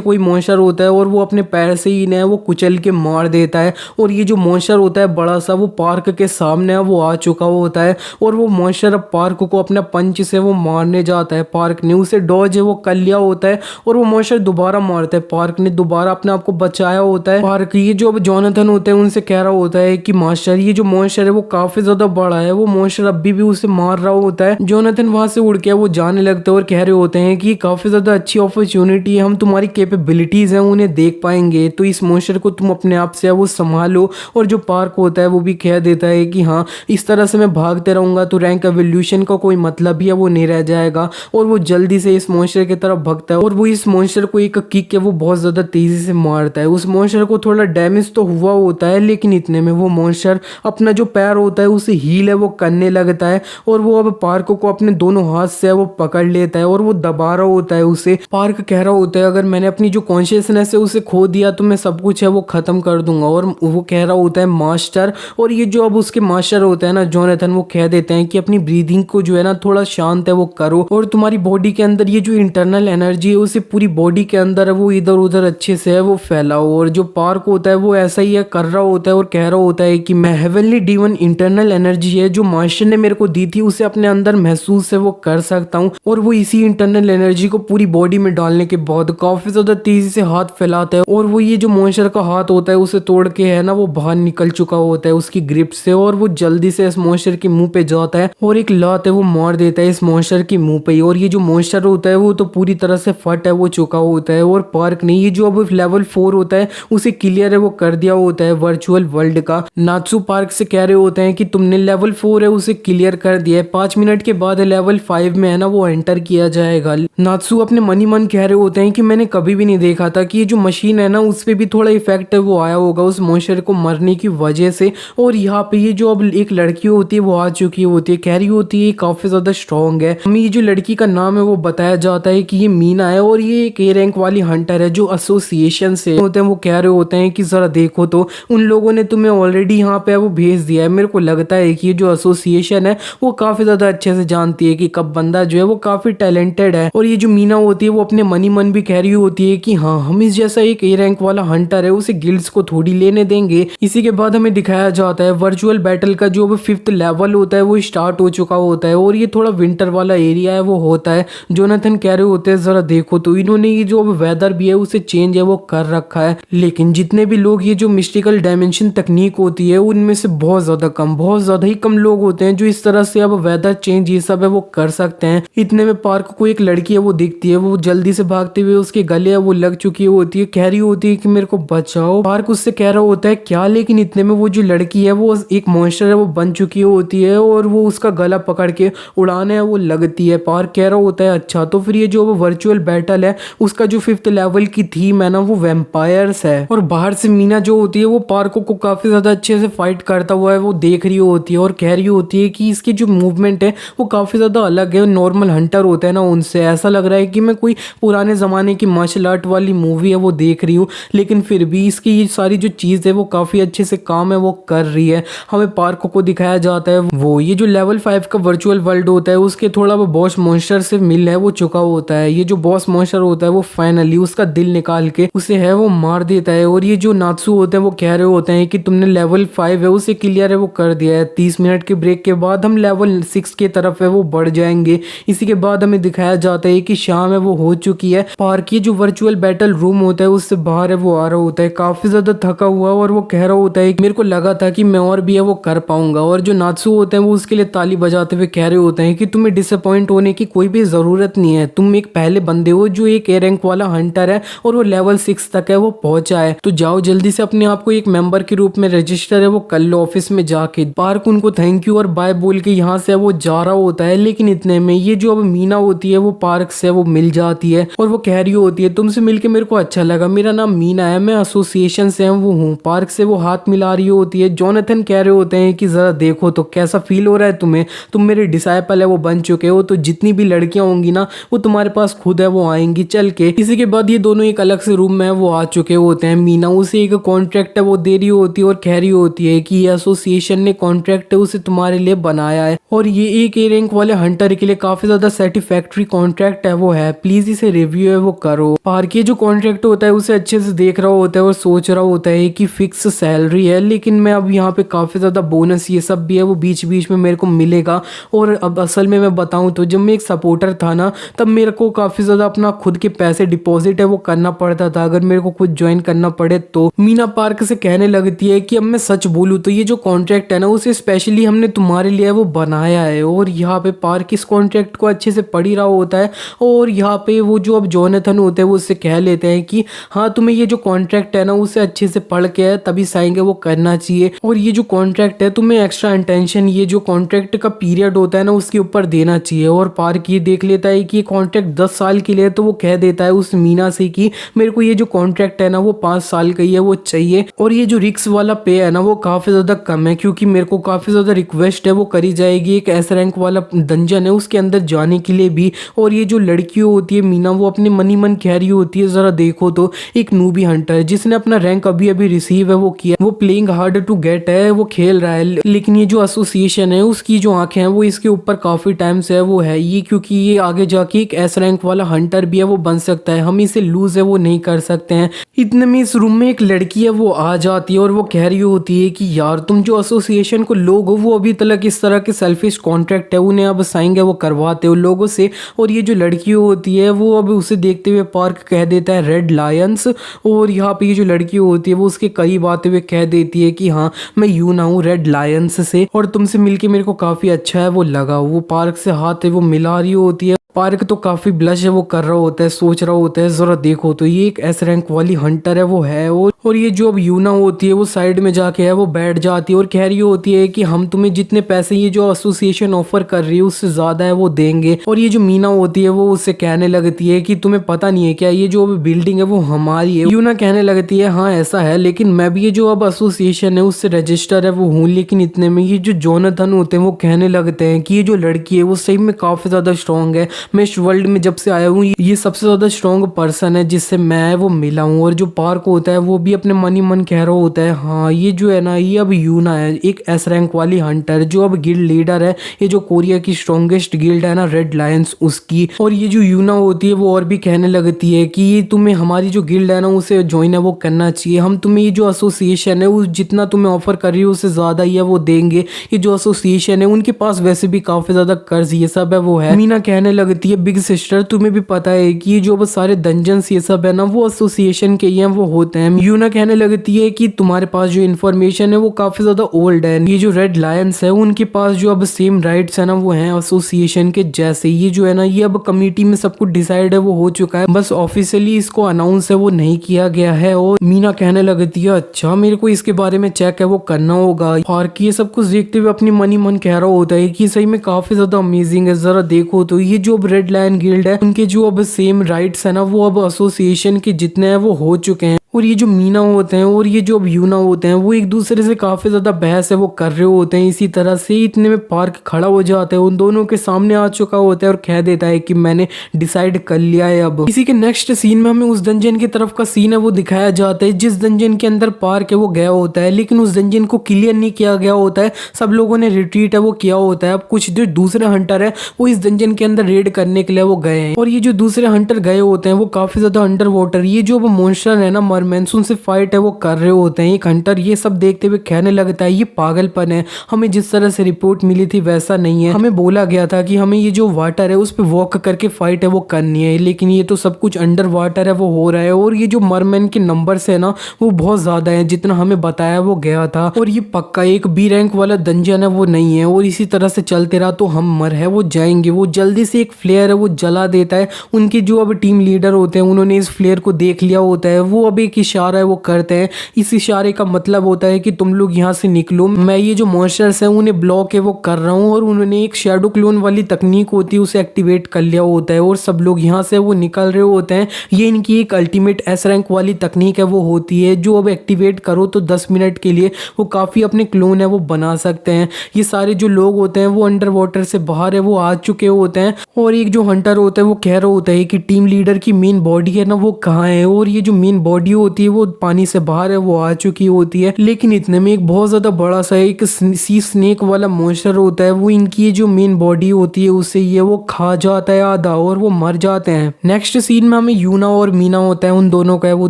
कोई मॉन्स्टर होता है और वो अपने पैर से ही इन्हें वो कुचल के मार देता है, और ये जो मॉन्स्टर होता है बड़ा सा वो पार्क के सामने वो आ चुका होता है, और वो मॉन्स्टर अब पार्क को अपना पंच से वो मारने जाता है। पार्क ने उसे डॉज है वो कर लिया होता है और वो मॉन्स्टर दोबारा मारता है। पार्क ने दोबारा अपने आप को बचाया होता है। पार्क ये जो अब जोनाथन होते हैं उनसे कह रहा होता है कि मास्टर ये जो मॉन्स्टर है वो काफी ज्यादा बड़ा है, वो मॉन्स्टर अभी भी उसे मार रहा होता है। जोनाथन वहां से उड़ के वो जाने लगते हैं और कह रहे होते हैं कि काफी ज्यादा अच्छी अपॉर्चुनिटी है, हम तुम्हारी कैपेबिलिटीज हैं उन्हें देख पाएंगे, तो इस मॉन्स्टर को तुम अपने आप से वो संभालो। और जो पार्क होता है वो भी कह देता है कि हाँ इस तरह से मैं भागते रहूंगा तो रैंक एवोल्यूशन का कोई मतलब ही है वो नहीं रह जाएगा। और वो जल्दी से इस मॉन्स्टर की तरफ भगता है और वो इस मॉन्स्टर को एक किक के वो बहुत ज्यादा तेजी से मारता है। उस मॉन्स्टर को थोड़ा डैमेज तो हुआ होता है, लेकिन इतने में वो मॉन्स्टर अपना जो पैर होता है उसे हील है वो करने लगता है, और वो अब पार्क को अपने दोनों हाथ से वो पकड़ लेता है और वो दबा रहा होता है उसे। पार्क कह रहा होता है अगर मैंने अपनी जो कॉन्शियसनेस है उसे खो दिया तो मैं सब कुछ है वो खत्म कर दूंगा। और वो कह रहा होता है मास्टर, और ये जो अब उसके मास्टर होता है ना जोनाथन वो कह देते हैं कि अपनी ब्रीदिंग को जो है ना थोड़ा शांत है वो करो, और तुम्हारी बॉडी के अंदर ये जो इंटरनल एनर्जी है उसे पूरी बॉडी के अंदर वो इधर उधर अच्छे से है वो फैला हो, और जो पार्क होता है वो ऐसा ही है कर रहा होता है और कह रहा होता है कि मैं हेवनली डिवन इंटरनल एनर्जी है जो मास्टर ने मेरे को दी थी उसे अपने अंदर महसूस है वो कर सकता हूँ, और वो इसी इंटरनल एनर्जी को पूरी बॉडी में डालने के बाद काफी ज्यादा तेजी से हाथ फैलाता है, और वो ये जो मॉन्स्टर का हाथ होता है उसे तोड़ के है ना वो बाहर निकल चुका होता है उसकी ग्रिप से, और वो जल्दी से इस मॉन्स्टर के मुंह पे जाता है और एक लात है वो मार देता है इस मॉन्स्टर के मुंह पे, और ये जो मॉन्स्टर होता है वो तो पूरी तरह से फट है वो चुका होता है, और पार्क ने ये जो अब लेवल 4 होता है उसे क्लियर है वो कर दिया होता है वर्चुअल वर्ल्ड का। नात्सू पार्क से कह रहे होते हैं कि तुमने लेवल 4 है उसे क्लियर कर दिया है, 5 मिनट के बाद लेवल 5 में है ना वो एंटर किया जाएगा। नात्सू अपने मन ही मन कह रहे होते हैं कि मैंने कभी भी नहीं देखा था कि ये जो मशीन है ना उस पे भी थोड़ा इफेक्ट है वो आया होगा उस मॉन्स्टर को मरने की वजह से, और यहाँ पे ये जो अब एक लड़की होती है वो आ चुकी होती है, कह रही होती है काफी ज्यादा स्ट्रॉन्ग है। हमें ये जो लड़की का नाम है वो बताया जाता है कि ये मीना है और ये एक ए रैंक वाली हंटर है जो एसोसिएशन से होते हैं। वो कह रहे होते हैं कि जरा देखो तो उन लोगों ने तुम्हें ऑलरेडी यहाँ पे वो भेज दिया है, मेरे को लगता है कि ये जो एसोसिएशन है वो काफी ज्यादा अच्छे से जानती है कि कब बंदा जो है वो काफी टैलेंटेड है, और ये जो मीना होती है वो अपने मन ही मन भी कह रही होती है कि हाँ हम इस जैसा एक ए रैंक वाला हंटर है उसे गिल्ड्स को थोड़ी लेने देंगे। इसी के बाद हमें दिखाया जाता है वर्चुअल बैटल का जो अब 5th लेवल होता है वो स्टार्ट हो चुका होता है, और ये थोड़ा विंटर वाला एरिया है वो होता है। जोनाथन कह रहे होते हैं जरा देखो तो इन्होंने ये जो अब वेदर भी है उसे चेंज है वो कर रखा है, लेकिन जितने भी लोग ये जो मिस्टिकल डायमेंशन तकनीक होती है उनमें से बहुत ज्यादा ही कम लोग होते हैं जो इस तरह से अब वेदर चेंज ये सब है वो कर सकते हैं। इतने में पार्क को एक लड़की है वो दिखती है, वो जल्दी से भागते हुए उसके गले है वो लग चुकी होती है, कह रही होती है कि मेरे को बचाओ। पार्क उससे कह रहा होता है क्या, लेकिन इतने में वो जो लड़की है वो एक मॉन्स्टर है वो बन चुकी होती है और वो उसका गला पकड़ के उड़ाने है वो लगती है। पार्क कह रहा होता है अच्छा तो फिर ये जो वर्चुअल बैटल है उसका जो 5th लेवल की थीम है ना वो वैम्पायर्स है, और बाहर से मीना जो होती है वो पार्क को काफी ज्यादा अच्छे से फाइट करता हुआ है वो देख रही होती है और कह रही होती है कि इसकी जो मूवमेंट है वो काफी ज्यादा अलग है नॉर्मल हंटर होता है ना उनसे, ऐसा लग रहा है कि मैं कोई पुराने जमाने की मार्शल आर्ट वाली मूवी है वो देख रही हूँ, लेकिन फिर भी इसकी ये सारी जो चीज है वो काफी अच्छे से काम है वो कर रही है। हमें पार्क को दिखाया जाता है वो ये जो लेवल 5 का वर्चुअल वर्ल्ड होता है उसके थोड़ा वो बॉस मॉन्स्टर से मिल है वो चुका होता है। ये जो बॉस मॉन्स्टर होता है वो फाइनली उसका दिल निकाल के उसे है वो मार देता है, और ये जो नात्सू होते हैं वो कह रहे होते हैं कि तुमने लेवल 5 है उसे क्लियर है वो कर दिया है, 30 मिनट के ब्रेक के बाद हम लेवल 6 की तरफ है वो बढ़ जाएंगे। इसी के बाद हमें दिखाया जाता है कि शाम है वो हो चुकी है। पार्क ये जो वर्चुअल बैटल रूम होता है उससे बाहर है वो आ रहा होता है काफी ज्यादा थका हुआ, और वो कह रहा होता है कि मेरे को लगा था कि मैं और भी है वो कर पाऊंगा, और जो नात्सू होते हैं वो उसके लिए ताली बजाते हुए कह रहे होते हैं कि तुम्हें डिसअपॉइंट होने की कोई भी जरूरत नहीं है, तुम एक पहले बंदे हो जो एक ए रैंक वाला हंटर है और वो लेवल 6 तक है वो पहुंचा है, तो जाओ जल्दी से अपने आप को एक मेंबर के रूप में रजिस्टर है वो कर लो ऑफिस में जाके। पार्क उनको थैंक यू और बाय बोल के यहाँ से वो जा रहा होता है, लेकिन इतने में ये जो अब मीना होती है वो पार्क से वो मिल जाती है और वो कह रही होती है तुमसे मिलके मेरे को अच्छा लगा, मेरा नाम मीना है, मैं एसोसिएशन से वो हूँ। पार्क से वो हाथ मिला रही होती है। जोनाथन कह रहे होते हैं कि जरा देखो तो कैसा फील हो रहा है तुम्हें, तुम मेरे डिसाइपल है वो बन चुके हो, तो जितनी भी लड़कियां होंगी ना वो तुम्हारे पास खुद है वो आएंगी चल के। इसी के बाद ये दोनों एक अलग से रूम में वो आ चुके होते हैं। मीना उसे एक कॉन्ट्रैक्ट है वो दे रही होती है और कह रही होती है कि ये एसोसिएशन ने कॉन्ट्रैक्ट है उसे तुम्हारे लिए बनाया है, और ये एक ए रैंक वाले हंटर के लिए काफी ज्यादा सेटिस्फैक्ट्री कॉन्ट्रैक्ट है वो है, प्लीज इसे रिव्यू है वो करो। पार्क ये जो कॉन्ट्रैक्ट होता है उसे अच्छे से देख रहा होता है और सोच रहा होता है कि फिक्स सैलरी है, लेकिन मैं अब यहाँ पे काफी ज्यादा बोनस ये सब भी है वो बीच बीच में मेरे को मिलेगा, और अब असल में मैं बताऊं तो जब मैं एक सपोर्टर था ना तब मेरे को काफी ज्यादा अपना खुद के पैसे डिपॉजिट है वो करना पड़ता था अगर मेरे को खुद ज्वाइन करना पड़े तो। मीना पार्क से कहने लगती है कि अब मैं सच बोलूं तो ये जो कॉन्ट्रैक्ट है ना उसे स्पेशली हमने तुम्हारे लिए वो बनाया है, और यहाँ पे पार्क इस कॉन्ट्रैक्ट को अच्छे से पढ़ ही रहा होता है, और यहाँ पे वो जो अब जोनाथन होते हैं वो उससे कह लेते हैं कि हाँ तुम्हें ये जो कॉन्ट्रैक्ट है ना उसे अच्छे से पढ़ के तभी साइन वो करना चाहिए, और ये जो कॉन्ट्रैक्ट है तुम्हें एक्स्ट्रा इंटेंशन ये जो कॉन्ट्रैक्ट का पीरियड होता है ना उसके ऊपर देना चाहिए। और पार्क ये देख लेता है कि ये कॉन्ट्रैक्ट 10 साल के लिए, तो वो कह देता है उस मीना से कि मेरे को ये जो कॉन्ट्रैक्ट है ना वो 5 साल का ही है वो चाहिए, और ये जो रिक्स वाला पे है ना वो काफी ज्यादा कम है क्योंकि मेरे को काफी ज्यादा रिक्वेस्ट है वो करी जाएगी एक एस रैंक वाला डंजन है उसके अंदर जाने के लिए भी। और ये जो लड़की होती है मीना वो अपने मन ही मन कह रही होती है जरा देखो तो एक नूबी हंटर है जिसने अपना रैंक अभी अभी रिसीव है वो किया, वो प्लेइंग हार्ड टू गेट है वो खेल रहा है, लेकिन ये जो एसोसिएशन है उसकी जो आंखें हैं वो इसके ऊपर काफी टाइम से है वो है ये, क्योंकि ये आगे जाके एक एस रैंक वाला हंटर भी है वो बन सकता है, हम इसे लूज है वो नहीं कर सकते हैं। इतने में इस रूम में एक लड़की है वो आ जाती है और वो कह रही होती है कि यार तुम जो एसोसिएशन को लोग हो वो अभी तक इस तरह के सेल्फिश कॉन्ट्रैक्ट है उन्हें अब साइन है वो करवाते हो लोगों से। और ये जो लड़की होती है वो अब उसे देखते हुए पार्क कह देता है रेड लायंस। और यहाँ पे ये जो लड़की होती है वो उसके करीब आते हुए कह देती है कि हाँ मैं यूना हूँ रेड लायंस से और तुमसे मिलके मेरे को काफ़ी अच्छा है वो लगा। वो पार्क से हाथ है वो मिला रही होती है। पार्क तो काफ़ी ब्लश है वो कर रहा होता है, सोच रहा होता है ज़रा देखो तो ये एक एस रैंक वाली हंटर है वो है। और ये जो अब यूना होती है वो साइड में जाके है वो बैठ जाती है और कह रही होती है कि हम तुम्हें जितने पैसे ये जो एसोसिएशन ऑफर कर रही है उससे ज़्यादा है वो देंगे। और ये जो मीना होती है वो उससे कहने लगती है कि तुम्हें पता नहीं है क्या ये जो अब बिल्डिंग है वो हमारी है। यूना कहने लगती है हाँ ऐसा है लेकिन मैं भी ये जो अब एसोसिएशन है उससे रजिस्टर है वो हूँ। लेकिन इतने में ये जो जोनाथन होते हैं वो कहने लगते हैं कि ये जो लड़की है वो सही में काफ़ी ज़्यादा स्ट्रॉन्ग है। मैं इस वर्ल्ड में जब से आया हूँ ये सबसे ज़्यादा स्ट्रॉन्ग पर्सन है जिससे मैं वो मिला हूँ। और जो पार्क होता है वो भी अपने मन ही मन कह रहा होता है हाँ ये जो है ना ये अब यूना है एक एस रैंक वाली हंटर जो अब गिल्ड लीडर है। ये जो कोरिया की स्ट्रॉन्गेस्ट गिल्ड है ना रेड लायंस उसकी। और ये जो यूना होती है वो और भी कहने लगती है कि ये तुम्हें हमारी जो गिल्ड है ना उसे ज्वाइन है वो करना चाहिए। हम तुम्हें ये जो एसोसिएशन है वो जितना तुम्हें ऑफर कर रही है उससे ज़्यादा ही है वो देंगे। ये जो एसोसिएशन है उनके पास वैसे भी काफ़ी ज़्यादा कर्ज ये सब है वो है। मीना कहने लगती है बिग सिस्टर तुम्हें भी पता है कि ये जो सारे डंजन्स ये सब है ना वो एसोसिएशन के ही हैं वो होते हैं। यूना कहने लगती है कि तुम्हारे पास जो इन्फॉर्मेशन है वो काफी ज्यादा ओल्ड है। ये जो रेड लायंस है उनके पास जो अब सेम राइट्स है ना वो हैं एसोसिएशन के जैसे। ये जो है ना ये अब कमेटी में सब कुछ डिसाइड है वो हो चुका है बस ऑफिशियली इसको अनाउंस है वो नहीं किया गया है। और मीना कहने लगती है अच्छा मेरे को इसके बारे में चेक है वो करना होगा। और ये सब कुछ देखते हुए अपनी मन ही मन कह रहा होता है कि सही में काफी ज्यादा अमेजिंग है जरा देखो तो ये जो अब रेड लायन गिल्ड है उनके जो अब सेम राइट्स है ना वो अब एसोसिएशन के जितने हैं वो हो चुके हैं। और ये जो मीना होते हैं और ये जो अब यूना होते हैं वो एक दूसरे से काफी ज्यादा बहस है वो कर रहे होते हैं। इसी तरह से इतने में पार्क खड़ा हो जाता है उन दोनों के सामने आ चुका होता है और कह देता है कि मैंने डिसाइड कर लिया है। अब इसी के नेक्स्ट सीन में हमें उस डंजन की तरफ का सीन है वो दिखाया जाता है जिस डंजन के अंदर पार्क है वो गया होता है लेकिन उस डंजन को क्लियर नहीं किया गया होता है। सब लोगों ने रिट्रीट है वो किया होता है। अब कुछ जो दूसरे हंटर है वो इस डंजन के अंदर रेड करने के लिए वो गए हैं। और ये जो दूसरे हंटर गए होते हैं वो काफी ज्यादा अंडर वाटर ये जो मॉन्स्टर है ना मरमेंस उनसे फाइट है वो कर रहे होते हैं। एक हंटर ये सब देखते हुए कहने लगता है ये पागलपन है हमें जिस तरह से रिपोर्ट मिली थी वैसा नहीं है। हमें बोला गया था कि हमें ये जो वाटर है उस पर वॉक करके फाइट है वो करनी है लेकिन ये तो सब कुछ अंडर वाटर है वो हो रहा है। और ये जो मरमैन के नंबर्स है ना वो बहुत ज्यादा है जितना हमें बताया वो गया था। और ये पक्का एक बी रैंक वाला डंजन है वो नहीं है और इसी तरह से चलते रहा तो हम मर है वो जाएंगे। वो जल्दी से एक फ्लेयर है वो जला देता है। उनके जो अब टीम लीडर होते हैं उन्होंने इस फ्लेयर को देख लिया होता है। वो अब एक इशारा है वो करते हैं। इस इशारे का मतलब होता है कि तुम लोग यहाँ से निकलो मैं ये जो मॉन्स्टर्स हैं उन्हें ब्लॉक है वो कर रहा हूँ। और उन्होंने एक शैडो क्लोन वाली तकनीक होती है उसे एक्टिवेट कर लिया होता है और सब लोग यहाँ से वो निकल रहे होते हैं। ये इनकी एक अल्टीमेट एस रैंक वाली तकनीक है वो होती है जो अब एक्टिवेट करो तो 10 मिनट के लिए वो काफ़ी अपने क्लोन है वो बना सकते हैं। ये सारे जो लोग होते हैं वो अंडर वाटर से बाहर है वो आ चुके होते हैं। और एक जो हंटर होता है वो कह रहा होता है कि टीम लीडर की मेन बॉडी है ना वो कहाँ है। और ये जो मेन बॉडी होती है वो पानी से बाहर है वो आ चुकी होती है। लेकिन इतने में एक बहुत ज्यादा बड़ा सा एक सी स्नेक वाला मॉन्स्टर होता है वो इनकी जो मेन बॉडी होती है उसे ये वो खा जाता है आधा और वो मर जाते हैं। नेक्स्ट सीन में हमें यूना और मीना होता है उन दोनों का वो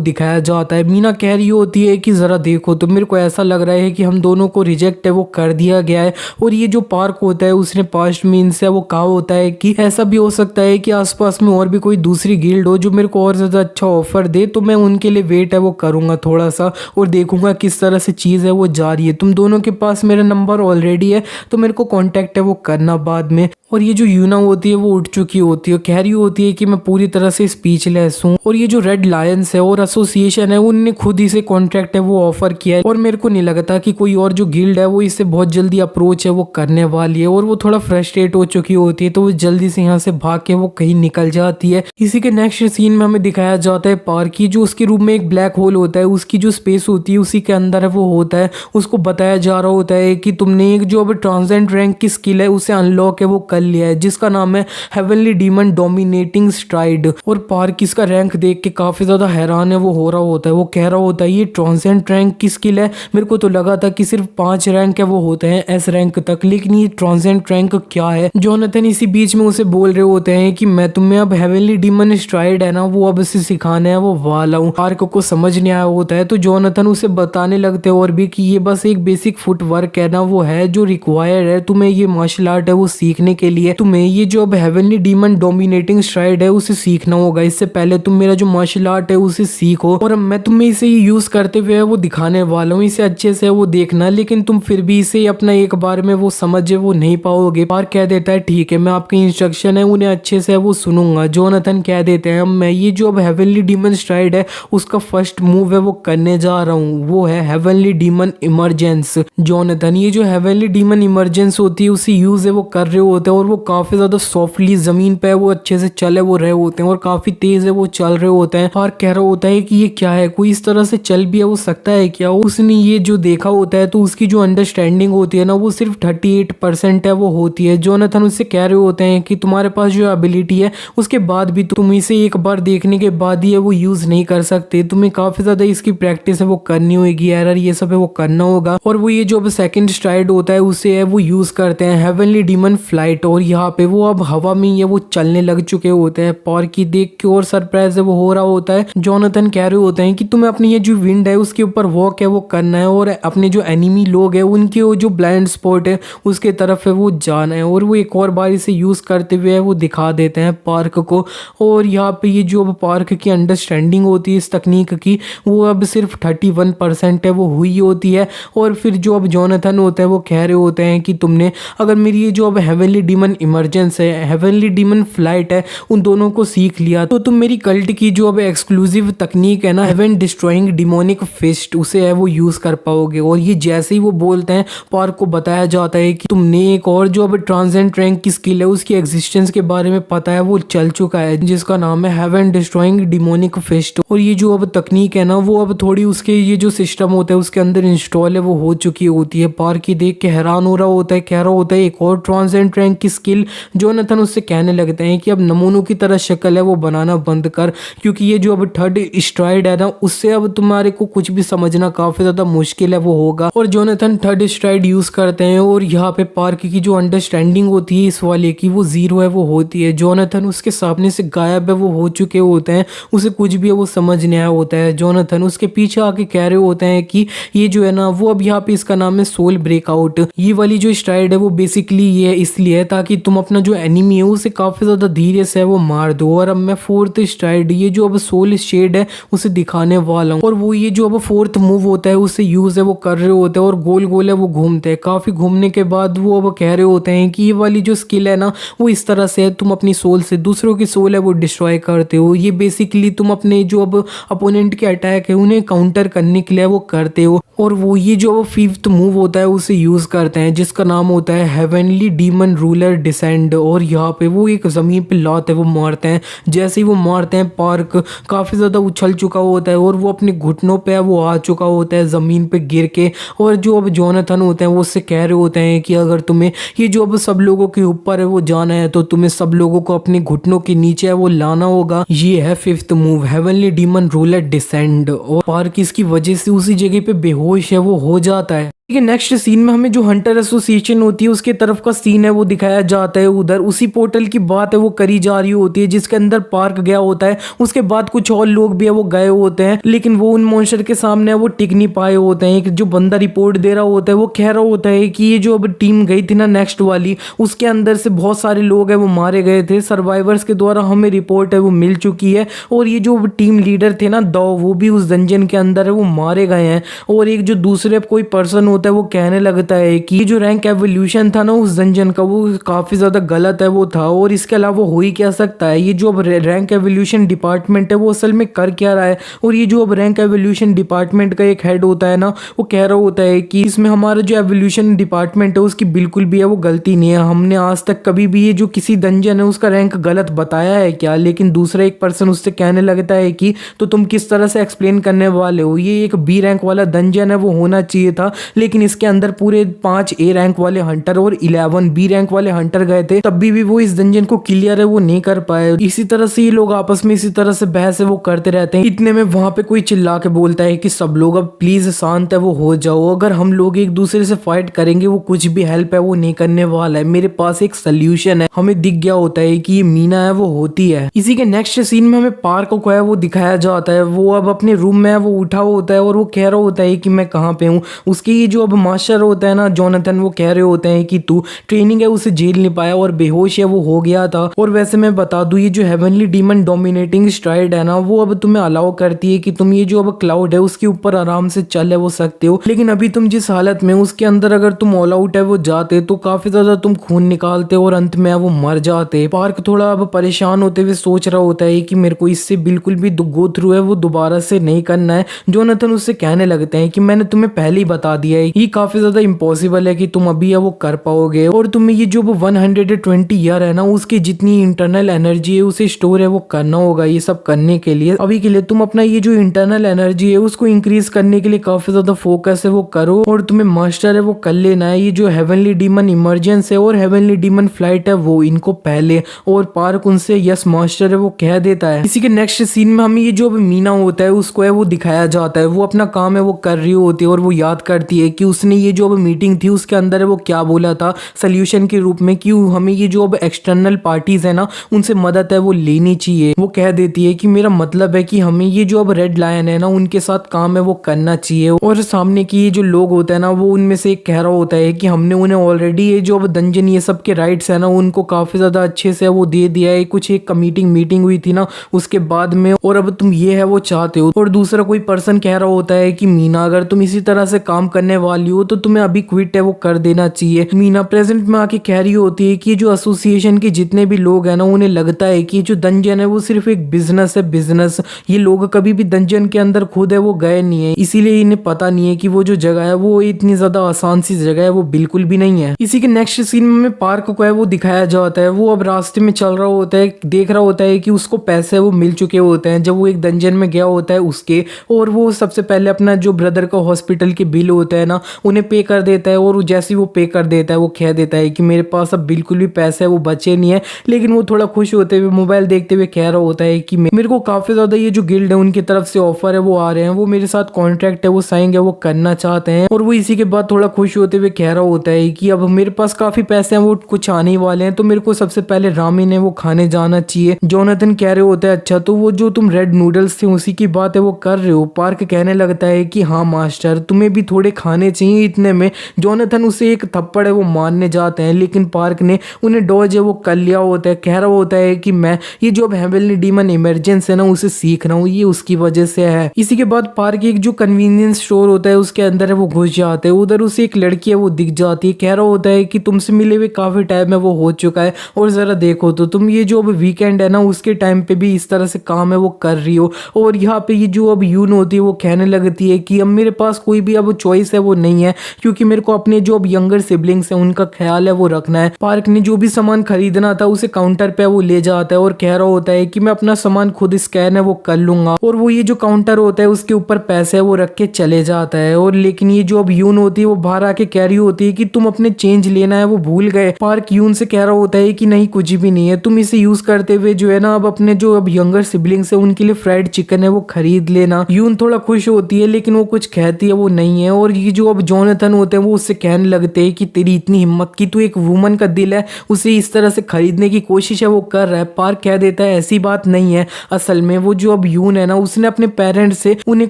दिखाया जाता है। मीना कह रही होती है कि जरा देखो तो मेरे को ऐसा लग रहा है कि हम दोनों को रिजेक्ट है वो कर दिया गया है। और ये जो पार्क होता है उसने पास्ट में इनसे वो कहा होता है कि ऐसा भी हो सकता है कि आसपास में और भी कोई दूसरी गिल्ड हो जो मेरे को और ज्यादा अच्छा ऑफर दे तो मैं उनके लिए वेट है वो करूंगा थोड़ा सा और देखूंगा किस तरह से चीज़ है वो जा रही है। तुम दोनों के पास मेरा नंबर ऑलरेडी है तो मेरे को कांटेक्ट है वो करना बाद में। और ये जो यूना होती है वो उठ चुकी होती है कह रही होती है कि मैं पूरी तरह से स्पीचलेस हूँ। और ये जो रेड लायंस है और एसोसिएशन है उनने खुद ही से कॉन्ट्रैक्ट है वो ऑफर किया है और मेरे को नहीं लगता कि कोई और जो गिल्ड है वो इससे बहुत जल्दी अप्रोच है वो करने वाली है। और वो थोड़ा फ्रस्ट्रेट हो चुकी होती है तो वो जल्दी से यहाँ से भाग के वो कहीं निकल जाती है। इसी के नेक्स्ट सीन में हमें दिखाया जाता है पार्क की जो उसके रूम में एक ब्लैक होल होता है उसकी जो स्पेस होती है उसी के अंदर है वो होता है। उसको बताया जा रहा होता है कि तुमने एक जो अब ट्रांसेंड रैंक की स्किल है उसे अनलॉक है वो कर लिया है जिसका नाम है हेवनली डीमन डोमिनेटिंग स्ट्राइड। और पार्क इसका रैंक देख के काफी ज्यादा हैरान है वो हो रहा होता है। वो कह रहा होता है ये ट्रांसेंड रैंक की स्किल है, मेरे को तो लगा था कि सिर्फ 5 रैंक है वो होते हैं एस रैंक तक, लेकिन ये ट्रांसेंड रैंक क्या है। जोनाथन इसी बीच में उसे बोल रहे होते हैं कि मैं तुम्हें अब हेवनली डीमन स्ट्राइड है ना वो अब से सिखाने है वो वाला हूँ। पार्क को समझ नहीं आया होता है तो जोनाथन उसे बताने लगते हैं और भी कि ये बस एक बेसिक फुट वर्क है ना वो है जो रिक्वायर्ड है तुम्हें ये मार्शल आर्ट है वो सीखने के लिए। तुम्हें ये जो अब हेवनली डीमन डोमिनेटिंग स्ट्राइड है उसे सीखना होगा, इससे पहले तुम मेरा जो मार्शल आर्ट है उसे सीखो और मैं तुम्हें इसे यूज करते हुए वो दिखाने वाला हूँ, इसे अच्छे से वो देखना, लेकिन तुम फिर भी इसे अपना एक बार में वो समझे वो नहीं पाओगे। पार्क कह देता है ठीक है मैं आपके इंस्ट्रक्शन है उन्हें अच्छे से वो सुनूंगा। जोनाथन कह देते हैं मैं ये जो अब हेवनली डीमन स्ट्राइड है उसका फर्स्ट मूव है वो करने जा रहा हूँ, वो है हेवनली डीमन इमरजेंस। जोनाथन ये जो हेवनली डीमन इमरजेंस होती है उसे यूज है वो कर रहे होते हैं और वो काफी ज्यादा सॉफ्टली जमीन पे वो अच्छे से चले वो रहे होते हैं और काफी तेज है वो चल रहे होते हैं। पार्क कह रहा होता है कि ये क्या है, कोई इस तरह से चल भी है वो सकता है क्या। उसने ये जो देखा होता है तो उसकी जो अंडरस्टैंडिंग होती है ना वो सिर्फ 38% है वो होती है। जोनाथन उससे कह रहे होते हैं कि तुम्हारे पास जो एबिलिटी है उसके बाद भी तुम इसे एक बार देखने के बाद ही है वो यूज नहीं कर सकते, तुम्हें काफी ज्यादा इसकी प्रैक्टिस है वो करनी होगी, एरर ये सब है वो करना होगा। और वो ये जो अब सेकंड स्ट्राइड होता है उसे है वो यूज करते हैं हेवनली डीमन फ्लाइट और यहाँ पे वो अब हवा में ये वो चलने लग चुके होते हैं। पार्क की देख के और सरप्राइज है वो हो रहा होता है। जोनाथन कह रहे होते हैं कि तुम्हें अपनी ये जो विंड है उसके ऊपर वॉक है वो करना है और अपने जो एनिमी लोग है उनके वो जो ब्लाइंड स्पॉट है उसके तरफ है वो जाना है। और वो एक और बार इसे यूज करते हुए वो दिखा देते हैं पार्क को। और यहाँ पे ये जो अब पार्क की अंडरस्टैंडिंग होती है इस तकनीक की वो अब सिर्फ 31% है वो हुई होती है। और फिर जो अब जोनाथन होता है वो कह रहे होते हैं कि तुमने अगर मेरी ये जो अब हेवनली डीमन इमरजेंस है हेवनली डीमन फ्लाइट है उन दोनों को सीख लिया तो तुम मेरी कल्ट की जो अब एक्सक्लूसिव तकनीक है ना हेवन डिस्ट्रॉइंग डिमोनिक फिस्ट उसे है वो यूज कर पाओगे। और ये जैसे ही वो बोलते हैं पार्क को बताया जाता है कि तुमने एक और जो अब ट्रांसेंड रैंक की स्किल है उसकी एग्जिस्टेंस के बारे में पता है वो चल चुका है जिसका नाम है हेवन डिस्ट्रॉइंग डिमोनिक फिस्ट। और ये जो अब तकनीक है ना वो अब थोड़ी उसके ये जो सिस्टम होता है उसके अंदर इंस्टॉल है वो हो चुकी होती है। पार्क की देख के हैरान हो रहा होता है, कह रहा होता है एक और ट्रांसेंड रैंक की स्किल। जोनाथन उससे कहने लगते हैं कि अब नमूनों की तरह शक्ल है वो बनाना बंद कर क्योंकि ये जो अब थर्ड स्ट्राइड है ना उससे अब तुम्हारे को कुछ भी समझना काफी ज्यादा मुश्किल है वो होगा। और जोनाथन थर्ड स्ट्राइड यूज करते हैं और यहाँ पे पार्क की जो अंडरस्टैंडिंग होती है इस वाले की वो 0 है वो होती है। जोनाथन उसके सामने से गायब है वो हो चुके होते हैं, उसे कुछ भी है वो समझ नहीं आया होता है। जोनाथन उसके पीछे आके कह रहे होते हैं कि ये जो है ना वो अब यहाँ पे इसका नाम है सोल ब्रेकआउट। ये वाली जो स्ट्राइड है वो बेसिकली ये इसलिए है ताकि तुम अपना जो एनिमी है उसे काफी ज्यादा धीरे से वो मार दो। और अब मैं फोर्थ स्ट्राइड ये जो अब सोल शेड है उसे दिखाने वाला हूँ। और वो ये जो अब फोर्थ मूव होता है उसे यूज है वो कर रहे होते हैं और गोल गोल है वो घूमते हैं। काफी घूमने के बाद वो अब कह रहे होते हैं कि ये वाली जो स्किल है ना वो इस तरह से है तुम अपनी सोल से दूसरों की सोल है वो डिस्ट्रॉय करते हो। ये बेसिकली तुम अपने जो अब अपोनेंट के अटैक है उन्हें काउंटर करने के लिए वो करते हो। और वो ये जो अब फिफ्थ मूव होता है उसे यूज करते हैं जिसका नाम होता है हेवनली डीमन रूलर डिसेंड। और यहाँ पे वो एक जमीन पे लात है वो मारते हैं। जैसे ही वो मारते हैं पार्क काफी ज्यादा उछल चुका होता है और वो अपने घुटनों पे वो आ चुका होता है जमीन पे गिर के। और जो अब जोनाथन होते हैं वो उससे कह रहे होते हैं कि अगर तुम्हें ये जो अब सब लोगों के ऊपर है वो जाना है तो तुम्हें सब लोगों को अपने घुटनों के नीचे है वो लाना होगा। ये है fifth move heavenly demon ruler descend. और पार्क इसकी वजह से उसी जगह पे बेहोश है वो हो जाता है। ठीक है, नेक्स्ट सीन में हमें जो हंटर एसोसिएशन होती है उसके तरफ का सीन है वो दिखाया जाता है। उधर उसी पोर्टल की बात है वो करी जा रही होती है जिसके अंदर पार्क गया होता है। उसके बाद कुछ और लोग भी है वो गए होते हैं लेकिन वो उन मॉन्स्टर के सामने वो टिक नहीं पाए होते हैं। एक जो बंदा रिपोर्ट दे रहा होता है वो कह रहा होता है कि ये जो अब टीम गई थी ना नेक्स्ट वाली उसके अंदर से बहुत सारे लोग है वो मारे गए थे, सर्वाइवर्स के द्वारा हमें रिपोर्ट है वो मिल चुकी है। और ये जो टीम लीडर थे ना दो वो भी उस डंजन के अंदर है वो मारे गए हैं। और एक जो दूसरे कोई पर्सन होता है वो कहने लगता है कि जो रैंक एवोल्यूशन था ना उस डंजन का वो काफी ज्यादा गलत है वो था। और इसके अलावा हो ही क्या सकता है, ये जो अब रैंक एवोल्यूशन डिपार्टमेंट है वो असल में कर क्या रहा है। और ये जो अब रैंक एवोल्यूशन डिपार्टमेंट का एक हेड होता है ना वो कह रहा होता है कि इसमें हमारा जो एवोल्यूशन डिपार्टमेंट है उसकी बिल्कुल भी है वो गलती नहीं है, हमने आज तक कभी भी ये जो किसी डंजन है उसका रैंक गलत बताया है क्या। लेकिन दूसरा एक पर्सन उससे कहने लगता है कि तो तुम किस तरह से एक्सप्लेन करने वाले हो, ये एक बी रैंक वाला डंजन है वो होना चाहिए था लेकिन इसके अंदर पूरे 5 A रैंक वाले हंटर और 11 B रैंक वाले हंटर गए थे, तब भी वो इस डंजन को क्लियर है वो नहीं कर पाए। इसी तरह से ये लोग आपस में इसी तरह से बहस है वो करते रहते हैं। इतने में वहां पे कोई चिल्ला के बोलता है कि सब लोग अब प्लीज शांत है वो हो जाओ, अगर हम लोग एक दूसरे से फाइट करेंगे वो कुछ भी हेल्प है वो नहीं करने वाला है, मेरे पास एक सोल्यूशन है। हमें दिख गया होता है कि ये मीना है वो होती है। इसी के नेक्स्ट सीन में हमें पार्क को है वो दिखाया जाता है, वो अब अपने रूम में है वो उठा हुआ होता है और वो कह रहा होता है कि मैं कहाँ पे हूँ। उसके ये जो अब मास्टर होता है ना जोनाथन, वो कह रहे होते हैं कि तू ट्रेनिंग है उसे झेल नहीं पाया और बेहोश है वो हो गया था। और वैसे मैं बता दूं ये जो हेवनली डीमन डोमिनेटिंग स्ट्राइड है ना वो अब तुम्हें अलाउ करती है कि तुम ये जो अब क्लाउड है उसके ऊपर आराम से चल है वो सकते हो, लेकिन अभी तुम जिस हालत में उसके अंदर अगर तुम ऑल आउट है वो जाते तो काफी ज्यादा तुम खून निकालते और अंत में वो मर जाते। पार्क थोड़ा अब परेशान होते हुए सोच रहा होता है कि मेरे को इससे बिल्कुल भी गो थ्रू है वो दोबारा से नहीं करना है। जोनाथन उससे कहने लगते हैं कि मैंने तुम्हें पहले ही बता दिया है, ये काफी ज्यादा इम्पॉसिबल है कि तुम अभी है वो कर पाओगे, और तुम्हें ये जो 120 ईयर है ना उसकी जितनी इंटरनल एनर्जी है उसे स्टोर है वो करना होगा। ये सब करने के लिए अभी के लिए तुम अपना ये जो इंटरनल एनर्जी है उसको इंक्रीज करने के लिए काफी ज्यादा फोकस है वो करो, और तुम्हें मास्टर है वो कर लेना है। ये जो हेवनली डीमन इमरजेंस है और हेवनली डीमन फ्लाइट है वो इनको पहले, और पार्क उनसे यस मास्टर है वो कह देता है। इसी के नेक्स्ट सीन में हमें ये जो मीना होता है उसको है वो दिखाया जाता है, वो अपना काम है वो कर रही होती है और वो याद करती है कि उसने ये जो अब मीटिंग थी उसके अंदर है वो क्या बोला था सोल्यूशन के रूप में, कि हमें ये जो अब एक्सटर्नल पार्टीज है ना उनसे मदद है वो लेनी चाहिए। वो कह देती है कि मेरा मतलब है कि हमें ये जो अब रेड लायन है ना उनके साथ काम है वो करना चाहिए, और सामने की ये जो लोग होते हैं ना वो उनमें से एक कह रहा होता है कि हमने उन्हें ऑलरेडी ये जो अब डंजन ये सब के राइट्स है ना उनको काफी ज्यादा अच्छे से वो दे दिया है, कुछ एक मीटिंग हुई थी ना उसके बाद में, और अब तुम ये है वो चाहते हो। और दूसरा कोई पर्सन कह रहा होता है कि मीना अगर तुम इसी तरह से काम करने वाली हो तो तुम्हें अभी क्विट है वो कर देना चाहिए। मीना प्रेजेंट में आके कह रही होती है कि जो एसोसिएशन के जितने भी लोग हैं ना उन्हें लगता है कि जो डंजन है वो सिर्फ एक बिजनेस है, बिजनेस। ये लोग कभी भी डंजन के अंदर खुद है वो गए नहीं है, इसीलिए इन्हें पता नहीं है कि वो जो जगह है वो इतनी ज्यादा आसान सी जगह है वो बिल्कुल भी नहीं है। इसी के नेक्स्ट सीन में पार्क को है वो दिखाया जाता है, वो अब रास्ते में चल रहा होता है, देख रहा होता है कि उसको पैसे वो मिल चुके होते हैं जब वो एक डंजन में गया होता है उसके, और वो सबसे पहले अपना जो ब्रदर का हॉस्पिटल के बिल होता है ना उन्हें पे कर देता है, और जैसे ही वो पे कर देता है वो कह देता है कि मेरे पास अब बिल्कुल भी पैसे वो बचे नहीं है। लेकिन वो थोड़ा खुश होते हुए मोबाइल देखते हुए कह रहा होता है कि मेरे को काफी ज्यादा ये जो गिल्ड है उनकी तरफ से ऑफर है वो आ रहे हैं, वो मेरे साथ कॉन्ट्रैक्ट है वो साइन है वो करना चाहते हैं। और वो इसी के बाद थोड़ा खुश होते हुए कह रहा होता है कि अब मेरे पास काफी पैसे हैं वो कुछ आने ही वाले हैं, तो मेरे को सबसे पहले रामेन है वो खाने जाना चाहिए। जोनाथन कह रहे होता है अच्छा तो वो जो तुम रेड नूडल्स थे उसी की बात है वो कर रहे हो। पार्क कहने लगता है कि हाँ मास्टर तुम्हें भी थोड़े खाने चाहिए। इतने में जोनाथन उसे एक थप्पड़ है वो मारने जाते हैं, लेकिन पार्क ने उन्हें डॉज है वो कर लिया होता है। कह रहा होता है कि मैं ये जो अब हेवनली डीमन इमरजेंस है ना उसे सीख रहा हूँ, ये उसकी वजह से है। इसी के बाद पार्क एक जो कन्वीनियंस स्टोर होता है उसके अंदर है वो घुस जाते हैं, उधर उसे एक लड़की है वो दिख जाती है। कह रहा होता है कि तुमसे मिले हुए काफी टाइम है वो हो चुका है, और जरा देखो तो तुम ये जो अब वीकेंड है ना उसके टाइम पे भी इस तरह से काम है वो कर रही हो। और यहाँ पे ये जो अब यून होती है वो कहने लगती है कि अब मेरे पास कोई भी अब चॉइस है वो नहीं है, क्योंकि मेरे को अपने जो अब यंगर सिबलिंग्स है उनका ख्याल है वो रखना है। पार्क ने जो भी सामान खरीदना था उसे काउंटर पे वो ले जाता है और कह रहा होता है कि मैं अपना सामान खुद स्कैन है वो कर लूंगा, और वो ये जो काउंटर होता है उसके ऊपर पैसे है वो रख के चले जाता है। और लेकिन ये जो अब यून होती है वो बाहर आके कह रही होती है कि तुम अपने चेंज लेना है वो भूल गए। पार्क यून से कह रहा होता है कि नहीं कुछ भी नहीं है, तुम इसे यूज करते हुए जो है ना अब अपने जो अब यंगर सिबलिंग्स है उनके लिए फ्राइड चिकन है वो खरीद लेना। यून थोड़ा खुश होती है लेकिन वो कुछ कहती है वो नहीं है, और ये जो अब जोनाथन होते हैं वो उससे कहने लगते हैं कि तेरी इतनी हिम्मत की तू एक वुमन का दिल है उसे इस तरह से खरीदने की कोशिश है वो कर रहा है। पार्क कह देता है ऐसी बात नहीं है, असल में वो जो अब यून है ना उसने अपने पेरेंट्स से उन्हें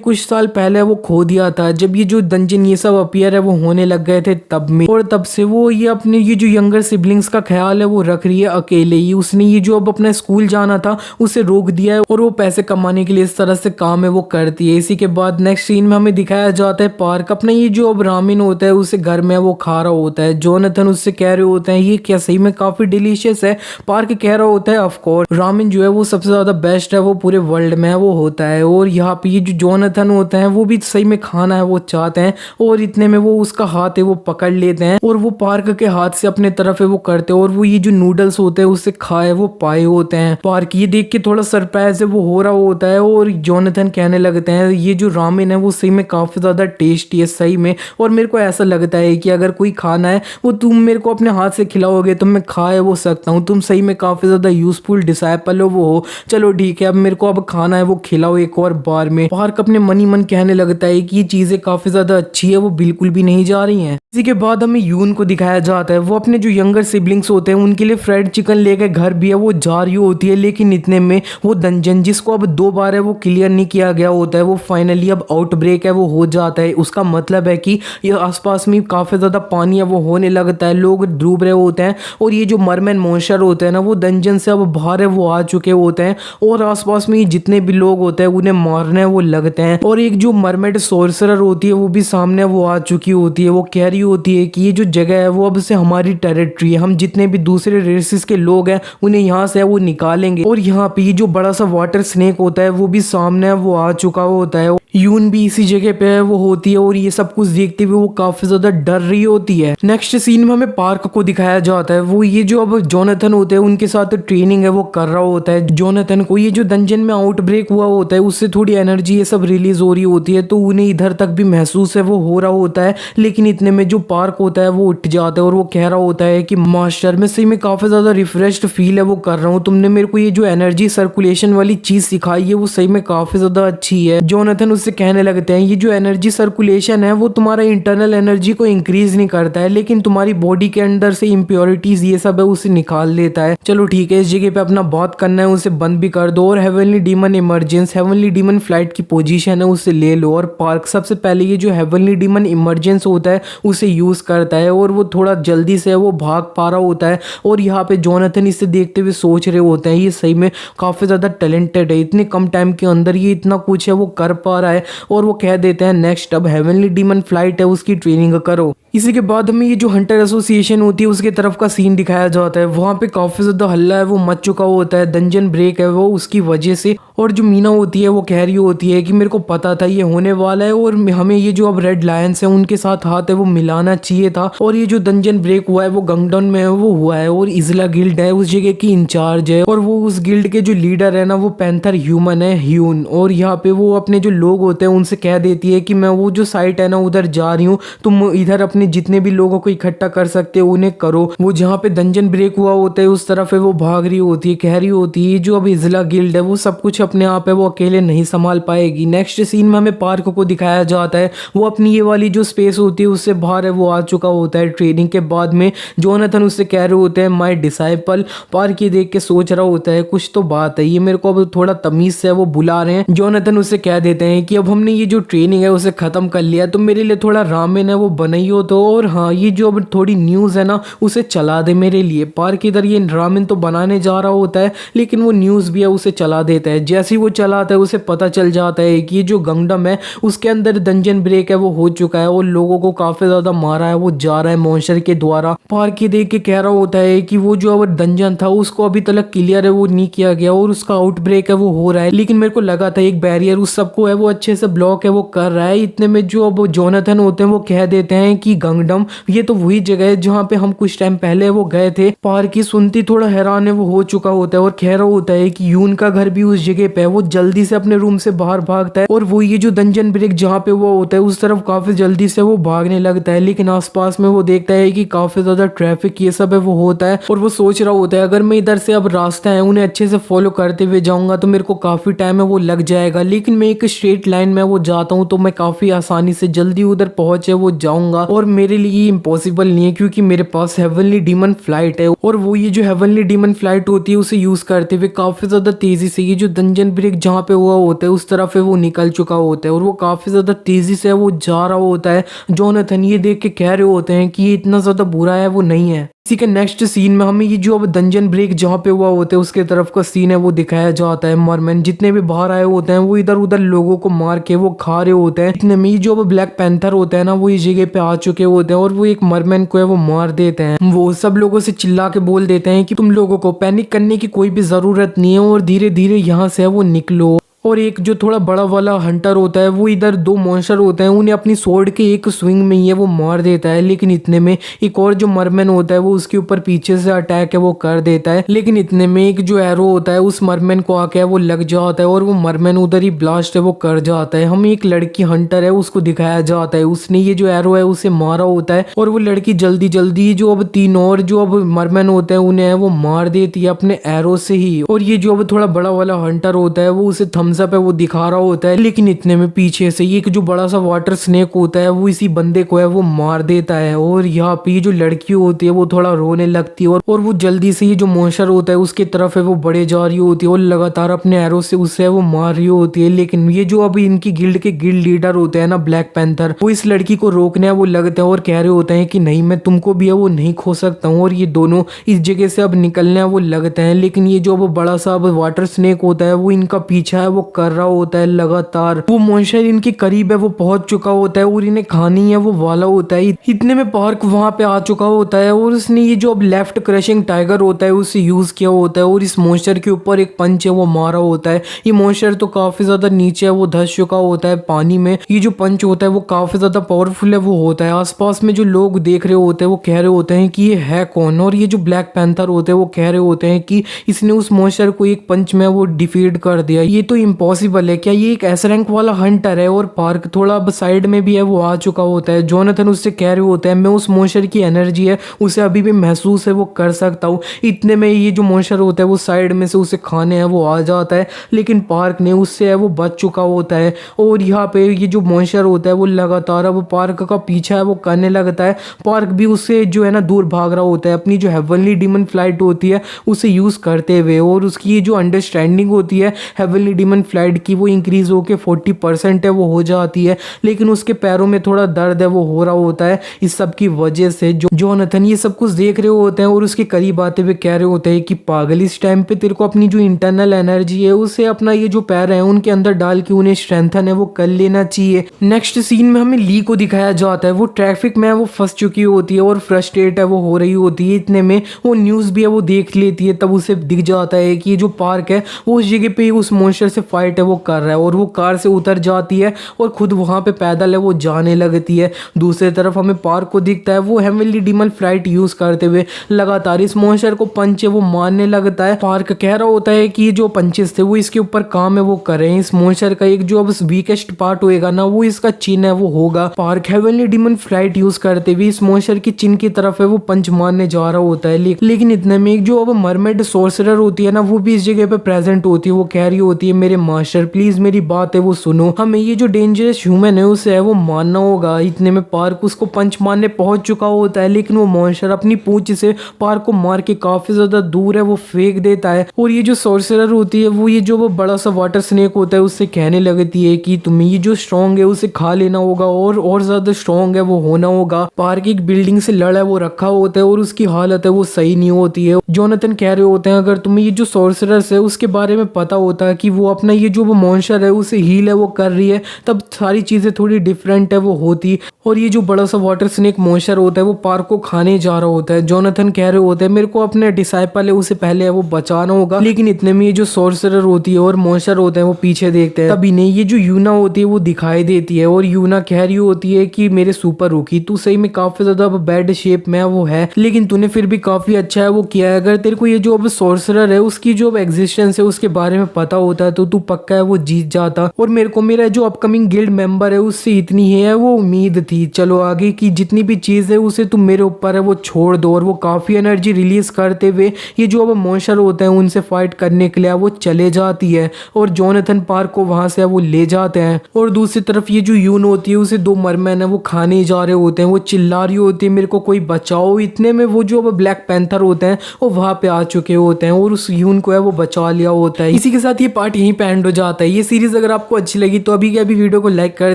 कुछ साल पहले वो खो दिया था, जब ये जो डंजन ये सब अपीयर है वो होने लग गए थे तब में, और तब से वो ये अपने ये जो यंगर सिबलिंग्स का ख्याल है वो रख रही है अकेले ही। उसने ये जो अब अपना स्कूल जाना था उसे रोक दिया है, और वो पैसे कमाने के लिए इस तरह से काम है वो करती है। इसी के बाद नेक्स्ट सीन में हमें दिखाया जाता है पार्क अपना ये जो अब रामेन होता है उसे घर में वो खा रहा होता है। जोनाथन उससे कह रहे होते हैं ये क्या सही में काफी डिलीशियस है। पार्क कह रहा होता है ऑफ कोर्स रामेन जो है वो सबसे ज्यादा बेस्ट है वो पूरे वर्ल्ड में वो होता है, और यहाँ पे ये जो जोनाथन होता है वो भी सही में खाना है वो चाहते हैं, और इतने में वो उसका हाथ है वो पकड़ लेते हैं और वो पार्क के हाथ से अपने तरफ है वो करते हैं, और वो ये जो नूडल्स होते हैं उससे खाए वो पाए होते हैं। पार्क ये देख के थोड़ा सरप्राइज है वो हो रहा होता है, और जोनाथन कहने लगते हैं ये जो रामेन है वो सही में काफी ज्यादा टेस्टी है, सही में में, और मेरे को ऐसा लगता है कि अगर कोई खाना है वो तुम मेरे को अपने हाथ से खिलाओगे तो मैं खा वो सकता हूँ। तुम सही में काफ़ी ज़्यादा यूजफुल डिसाइपल हो वो हो। चलो ठीक है, अब मेरे को अब खाना है वो खिलाओ एक और बार में। पार्क अपने मन ही मन कहने लगता है कि ये चीज़ें काफ़ी ज़्यादा अच्छी है, वो बिल्कुल भी नहीं जा रही हैं। इसी के बाद हमें यून को दिखाया जाता है, वो अपने जो यंगर सिबलिंग्स होते हैं उनके लिए फ्राइड चिकन लेकर घर भी है वो जा रही होती है, लेकिन इतने में वो डंजन जिसको अब 2 बार है वो क्लियर नहीं किया गया होता है, वो फाइनली अब आउटब्रेक है वो हो जाता है। उसका मतलब है कि ये आसपास में काफ़ी ज़्यादा पानी है वो होने लगता है, लोग डूब रहे होते हैं, और ये जो मरमैन मॉन्स्टर होते हैं ना वो डंजन से अब बाहर है वो आ चुके होते हैं, और आसपास में जितने भी लोग होते हैं उन्हें मारने वो लगते हैं। और एक जो मरमेड सोर्सरर होती है वो भी सामने वो आ चुकी होती है, वो कह रही होती है कि ये जो जगह है वो अब से हमारी टेरिटरी है, हम जितने भी दूसरे रेसेस के लोग हैं उन्हें यहाँ से वो निकालेंगे। और यहाँ पे ये जो बड़ा सा वाटर स्नेक होता है वो भी सामने वो आ चुका होता है, यून भी इसी जगह पे वो होती है, और ये सब कुछ देखते हुए वो काफी ज्यादा डर रही होती है। नेक्स्ट सीन में हमें पार्क को दिखाया जाता है, वो ये जो अब जोनाथन होते हैं उनके साथ ट्रेनिंग है वो कर रहा होता है। जोनाथन को ये जो डंजन में आउटब्रेक हुआ होता है उससे थोड़ी एनर्जी ये सब रिलीज हो रही होती है, तो उन्हें इधर तक भी महसूस है वो हो रहा होता है। लेकिन इतने में जो पार्क होता है वो उठ जाता है और वो कह रहा होता है कि मास्टर मैं सही में काफी ज्यादा रिफ्रेश्ड फील है वो कर रहा हूँ, तुमने मेरे को ये जो एनर्जी सर्कुलेशन वाली चीज सिखाई है वो सही में काफी ज्यादा अच्छी है। जोनाथन उससे कहने लगते हैं ये जो एनर्जी सर्कुलेशन है वो तुम्हारा इंटरनल एनर्जी को इंक्रीज नहीं करता है, लेकिन तुम्हारी बॉडी के अंदर से इम्प्योरिटीज ये सब है उसे निकाल लेता है। चलो ठीक है, इस जगह पे अपना बात करना है उसे बंद भी कर दो, और heavenly demon emergence heavenly demon flight की पोजीशन है उसे ले लो। और पार्क सबसे पहले ये जो हेवनली डीमन इमरजेंस होता है उसे यूज करता है, और वो थोड़ा जल्दी से वो भाग पा रहा होता है। और यहाँ पे जोनाथन इसे देखते हुए सोच रहे होते हैं ये सही में काफी ज्यादा टैलेंटेड है, इतने कम टाइम के अंदर ये इतना कुछ है वो कर पा रहा है। और वो कह देते हैं नेक्स्ट अब हेवनली डीमन फ्लाइट है उसकी ट्रेनिंग करो। इसी के बाद हमें ये जो हंटर एसोसिएशन होती है उसके तरफ का सीन दिखाया जाता है, वहाँ पे काफी ज्यादा हल्ला है वो मच चुका होता है, डंजन ब्रेक है वो उसकी वजह से। और जो मीना होती है वो कह रही होती है कि मेरे को पता था ये होने वाला है, और हमें ये जो अब रेड लायंस है उनके साथ हाथ है वो मिलाना चाहिए था। और ये जो डंजन ब्रेक हुआ है वो गंगडन में वो हुआ है, और इजला गिल्ड है उस जगह की इंचार्ज है, और वो उस गिल्ड के जो लीडर है ना वो पैंथर ह्यूमन है ह्यून। और यहाँ पे वो अपने जो लोग होते हैं उनसे कह देती है कि मैं वो जो साइट है ना उधर जा रही हूँ, तुम इधर अपने जितने भी लोगों को इकट्ठा कर सकते हो उन्हें करो। वो जहाँ पे डंजन ब्रेक हुआ होता है उस तरफ है वो भाग रही होती है, कह रही होती है जो अब इजला गिल्ड है वो सब कुछ अपने आप है वो अकेले नहीं संभाल पाएगी। नेक्स्ट सीन में हमें पार्क को दिखाया जाता है, वो अपनी ये वाली जो स्पेस होती है उससे बाहर है वो आ चुका होता है ट्रेनिंग के बाद में। जोनाथन उससे कह रहे होते हैं माय डिसाइपल। पार्क ये देख के सोच रहा होता है कुछ तो बात है, ये मेरे को अब थोड़ा तमीज से वो बुला रहे हैं। जोनाथन उससे कह देते हैं कि अब हमने ये जो ट्रेनिंग है उसे खत्म कर लिया, तो मेरे लिए थोड़ा रामेन है वो बनाइयो तो, और हाँ ये जो अब थोड़ी न्यूज़ है ना उसे चला दे मेरे लिए। पार्क इधर ये रामेन तो बनाने जा रहा होता है, लेकिन वो न्यूज़ भी है उसे चला देता है। जैसे ही वो चलाता है उसे पता चल जाता है कि ये जो गंगडम है उसके अंदर डंजन ब्रेक है वो हो चुका है, और लोगों को काफी ज्यादा मारा है वो जा रहा है मॉन्स्टर के द्वारा। पार्क ये देख के कह रहा होता है कि वो जो अब डंजन था उसको अभी तक क्लियर है वो नहीं किया गया, और उसका आउटब्रेक है वो हो रहा है, लेकिन मेरे को लगा था एक बैरियर उस सबको है वो अच्छे से ब्लॉक है वो कर रहा है। इतने में जो अब जोनाथन होते हैं वो कह देते हैं कि गंगडम ये तो वही जगह है जहाँ पे हम कुछ टाइम पहले वो गए थे। पार्क की सुनती थोड़ा हैरान है वो हो चुका होता है, और कह रहा होता है कि यून का घर भी उस जगह पे है। वो जल्दी से अपने रूम से बाहर भागता है, और वो ये जो डंजन ब्रेक जहाँ पे वो होता है उस तरफ काफी जल्दी से वो भागने लगता है, लेकिन आसपास में वो देखता है कि काफी ज्यादा ट्रैफिक ये सब है वो होता है। और वो सोच रहा होता है अगर मैं इधर से अब रास्ता है उन्हें अच्छे से फॉलो करते हुए जाऊंगा तो मेरे को काफी टाइम है वो लग जाएगा, लेकिन मैं एक स्ट्रेट लाइन में वो जाता हूँ तो मैं काफी आसानी से जल्दी उधर पहुंचे वो जाऊंगा, और मेरे लिए इम्पॉसिबल नहीं है क्योंकि मेरे पास हेवनली डीमन फ्लाइट है। और वो ये जो हेवनली डीमन फ्लाइट होती है उसे यूज करते हुए काफी ज्यादा तेजी से ये जो डंजन ब्रेक जहाँ पे हुआ होता है उस तरफ है वो निकल चुका होता है, और वो काफी ज्यादा तेजी से वो जा रहा होता है। जोनाथन ये देख के कह रहे होते हैं कि ये इतना ज्यादा बुरा है वो नहीं है। इसी के नेक्स्ट सीन में हमें ये जो अब डंजन ब्रेक जहाँ पे हुआ होता है उसके तरफ का सीन है वो दिखाया जाता है। मरमैन जितने भी बाहर आए होते हैं वो इधर उधर लोगों को मार के वो खा रहे होते हैं। इतने में ये जो अब ब्लैक पैंथर होता है ना वो इस जगह पे आ चुके होते हैं, और वो एक मरमैन को है वो मार देते हैं। वो सब लोगों से चिल्ला के बोल देते हैं कि तुम लोगों को पैनिक करने की कोई भी जरूरत नहीं है, और धीरे धीरे यहाँ से वो निकलो। और एक जो थोड़ा बड़ा वाला हंटर होता है वो इधर दो मॉन्स्टर होते हैं उन्हें अपनी स्वॉर्ड के एक स्विंग में ही है वो मार देता है। लेकिन इतने में एक और जो मरमैन होता है वो उसके ऊपर पीछे से अटैक है वो कर देता है। लेकिन इतने में एक जो एरो होता है उस मरमैन को आके वो लग जाता है और वो मरमैन उधर ही ब्लास्ट है वो कर जाता है। हमें एक लड़की हंटर है उसको दिखाया जाता है, उसने ये जो एरो है उसे मारा होता है और वो लड़की जल्दी जल्दी जो अब तीन और जो अब मरमैन होते हैं उन्हें वो मार देती है अपने एरो से ही। और ये जो अब थोड़ा बड़ा वाला हंटर होता है वो उसे थम्स अप है वो दिखा रहा होता है। लेकिन इतने में पीछे से एक जो बड़ा सा वाटर स्नेक होता है वो इसी बंदे को है वो मार देता है। और यहाँ पे ये जो लड़की होती है वो थोड़ा रोने लगती है और वो जल्दी से ये जो मॉन्स्टर होता है उसके तरफ है वो बढ़े जा रही होती है और लगातार अपने एरो से उसे वो मार रही होती है। लेकिन ये जो अभी इनकी गिल्ड के गिल्ड लीडर होते हैं ना ब्लैक पैंथर, वो इस लड़की को रोकने वो लगते हैं और कह रहे होते हैं कि नहीं मैं तुमको भी है वो नहीं खो सकता हूँ। और ये दोनों इस जगह से अब निकलने वो लगते हैं। लेकिन ये जो अब बड़ा सा अब वाटर स्नेक होता है वो इनका पीछा है वो कर रहा होता है लगातार। वो मॉन्स्टर इनके करीब है वो पहुंच चुका होता है और इन्हें खानी है वो वाला होता है। इतने में पार्क वहां पे आ चुका होता है और उसने ये जो अब लेफ्ट क्रशिंग टाइगर होता है उसे यूज किया होता है और इस मॉन्स्टर के ऊपर एक पंच है वो मारा होता है। ये मॉन्स्टर तो काफी ज्यादा नीचे है वो धस चुका होता है पानी में। ये जो पंच होता है वो काफी ज्यादा पावरफुल है वो होता है। आसपास में जो लोग देख रहे होते हैं वो कह रहे होते हैं कि ये है कौन। और ये जो ब्लैक पैंथर होते हैं वो कह रहे होते हैं कि इसने उस मॉन्स्टर को एक पंच में वो डिफीट कर दिया, ये तो इम्पॉसिबल है, क्या ये एक एस रैंक वाला हंटर है। और पार्क थोड़ा अब साइड में भी है वो आ चुका होता है। जोनाथन उससे कह रहे होते हैं मैं उस मॉन्स्टर की एनर्जी है उसे अभी भी महसूस है वो कर सकता हूँ। इतने में ये जो मॉन्स्टर होता है वो साइड में से उसे खाने है वो आ जाता है। लेकिन पार्क ने उससे है वो बच चुका होता है। और यहाँ पे ये जो मॉन्स्टर होता है वो लगातार अब पार्क का पीछा है वो करने लगता है। पार्क भी उससे जो है ना दूर भाग रहा होता है अपनी जो हेवनली डीमन फ्लाइट होती है उसे यूज करते हुए। और उसकी ये जो अंडरस्टैंडिंग होती है हेवनली डीमन फ्लाइट की वो इंक्रीज होके 40% है वो हो जाती है। लेकिन उसके पैरों में थोड़ा दर्द है वो हो रहा होता है इस सब की वजह से। जोनाथन ये सब कुछ देख रहे होते हैं और उसके करीब आते हुए कह रहे होते हैं कि पागल इस टाइम पे तेरे को अपनी जो इंटरनल एनर्जी है उसे अपना ये जो पैर है उनके अंदर डाल के उन्हें स्ट्रेंथन है वो कर लेना चाहिए। नेक्स्ट सीन में हमें ली को दिखाया जाता है, वो ट्रैफिक में वो फंस चुकी होती है और फ्रस्ट्रेट है वो हो रही होती है। इतने में वो न्यूज़ भी है वो देख लेती है, तब उसे दिख जाता है कि ये जो पार्क है वो उस जगह पे उस मॉन्स्टर से फाइट है वो कर रहा है। और वो कार से उतर जाती है और खुद वहां पे पैदल है वो जाने लगती है। दूसरी तरफ हमें पार्क को दिखता है वो हेवनली डीमन फ्लाइट यूज करते हुए लगातार इस मॉन्स्टर को पंच है वो मारने लगता है। पार्क कह रहा होता है कि जो पंचेस थे वो इसके ऊपर काम है वो कर रहे हैं। इस मॉन्स्टर का एक जो अब वीकेस्ट पार्ट होएगा ना वो इसका चिन है वो होगा। Park heavenly demon flight use करते हुए इस मॉन्स्टर की चिन की तरफ है वो पंच मारने जा रहा होता है। लेकिन इतने में एक जो अब मरमेड सोर्सरर होती है ना वो भी इस जगह पे प्रेजेंट होती है। वो कह रही होती है मेरे मास्टर प्लीज मेरी बात है वो सुनो, हमें ये जो डेंजरस ह्यूमन है उसे है वो मारना होगा। इतने में पार्क उसको पंच मारने पहुंच चुका होता है लेकिन वो मॉन्स्टर अपनी पूंछ से पार्क को मार के काफी ज्यादा दूर है वो फेंक देता है। और ये जो सोर्सरर होती है वो ये जो वो बड़ा सा वाटर स्नेक होता है उससे कहने लगती है कि तुम्हें ये जो स्ट्रॉन्ग है उसे खा लेना होगा और ज्यादा स्ट्रॉन्ग है वो होना होगा। पार्क एक बिल्डिंग से लड़ा वो रखा होता है और उसकी हालत है वो सही नहीं होती है। जोनाथन कह रहे होते हैं अगर तुम्हें ये जो सोर्सरर्स है उसके बारे में पता होता कि वो अपना ये जो वो मॉन्स्टर है उसे हील है वो कर रही है तब सारी चीजें थोड़ी डिफरेंट है वो होती। और ये जो बड़ा सा वाटर स्नेक मॉन्स्टर होता है वो पार्क को खाने जा रहा होता है। जोनाथन कह रहे होते हैं मेरे को अपने डिसाइपल है उसे पहले है वो बचाना होगा। लेकिन इतने में ये जो सोर्सरर होती है और मॉन्स्टर होते हैं वो पीछे देखते हैं, तभी नहीं ये जो यूना होती है वो दिखाई देती है। और यूना कह रही होती है कि मेरे सुपर रुकी तू सही में काफी ज्यादा बैड शेप में वो है लेकिन तूने फिर भी काफी अच्छा है वो किया है। अगर तेरे को ये जो अब सोर्सरर है उसकी जो अब एग्जिस्टेंस है उसके बारे में पता होता तो तू पक्का है वो जीत जाता। और मेरे को मेरा जो अपकमिंग गिल्ड मेंबर है उससे इतनी है वो उम्मीद थी, चलो आगे की जितनी भी चीज है उसे तुम मेरे ऊपर है वो छोड़ दो। और वो काफी एनर्जी रिलीज करते हुए ये जो अब मॉन्स्टर होते हैं उनसे फाइट करने के लिए वो चले जाती है और जोनाथन पार्क को वहां से वो ले जाते हैं। और दूसरी तरफ ये जो यून होती है उसे दो मरमैन है वो खाने जा रहे होते हैं, वो चिल्ला रही होती है मेरे को कोई बचाओ। इतने में वो जो अब ब्लैक पैंथर होते हैं वो वहां पे आ चुके होते हैं और उस यून को है वो बचा लिया होता है। इसी के साथ ये पार्ट यहीं पे एंड हो जाता है। ये सीरीज अगर आपको अच्छी लगी तो अभी के अभी वीडियो को लाइक कर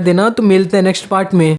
देना। तो मिलते हैं नेक्स्ट पार्ट में।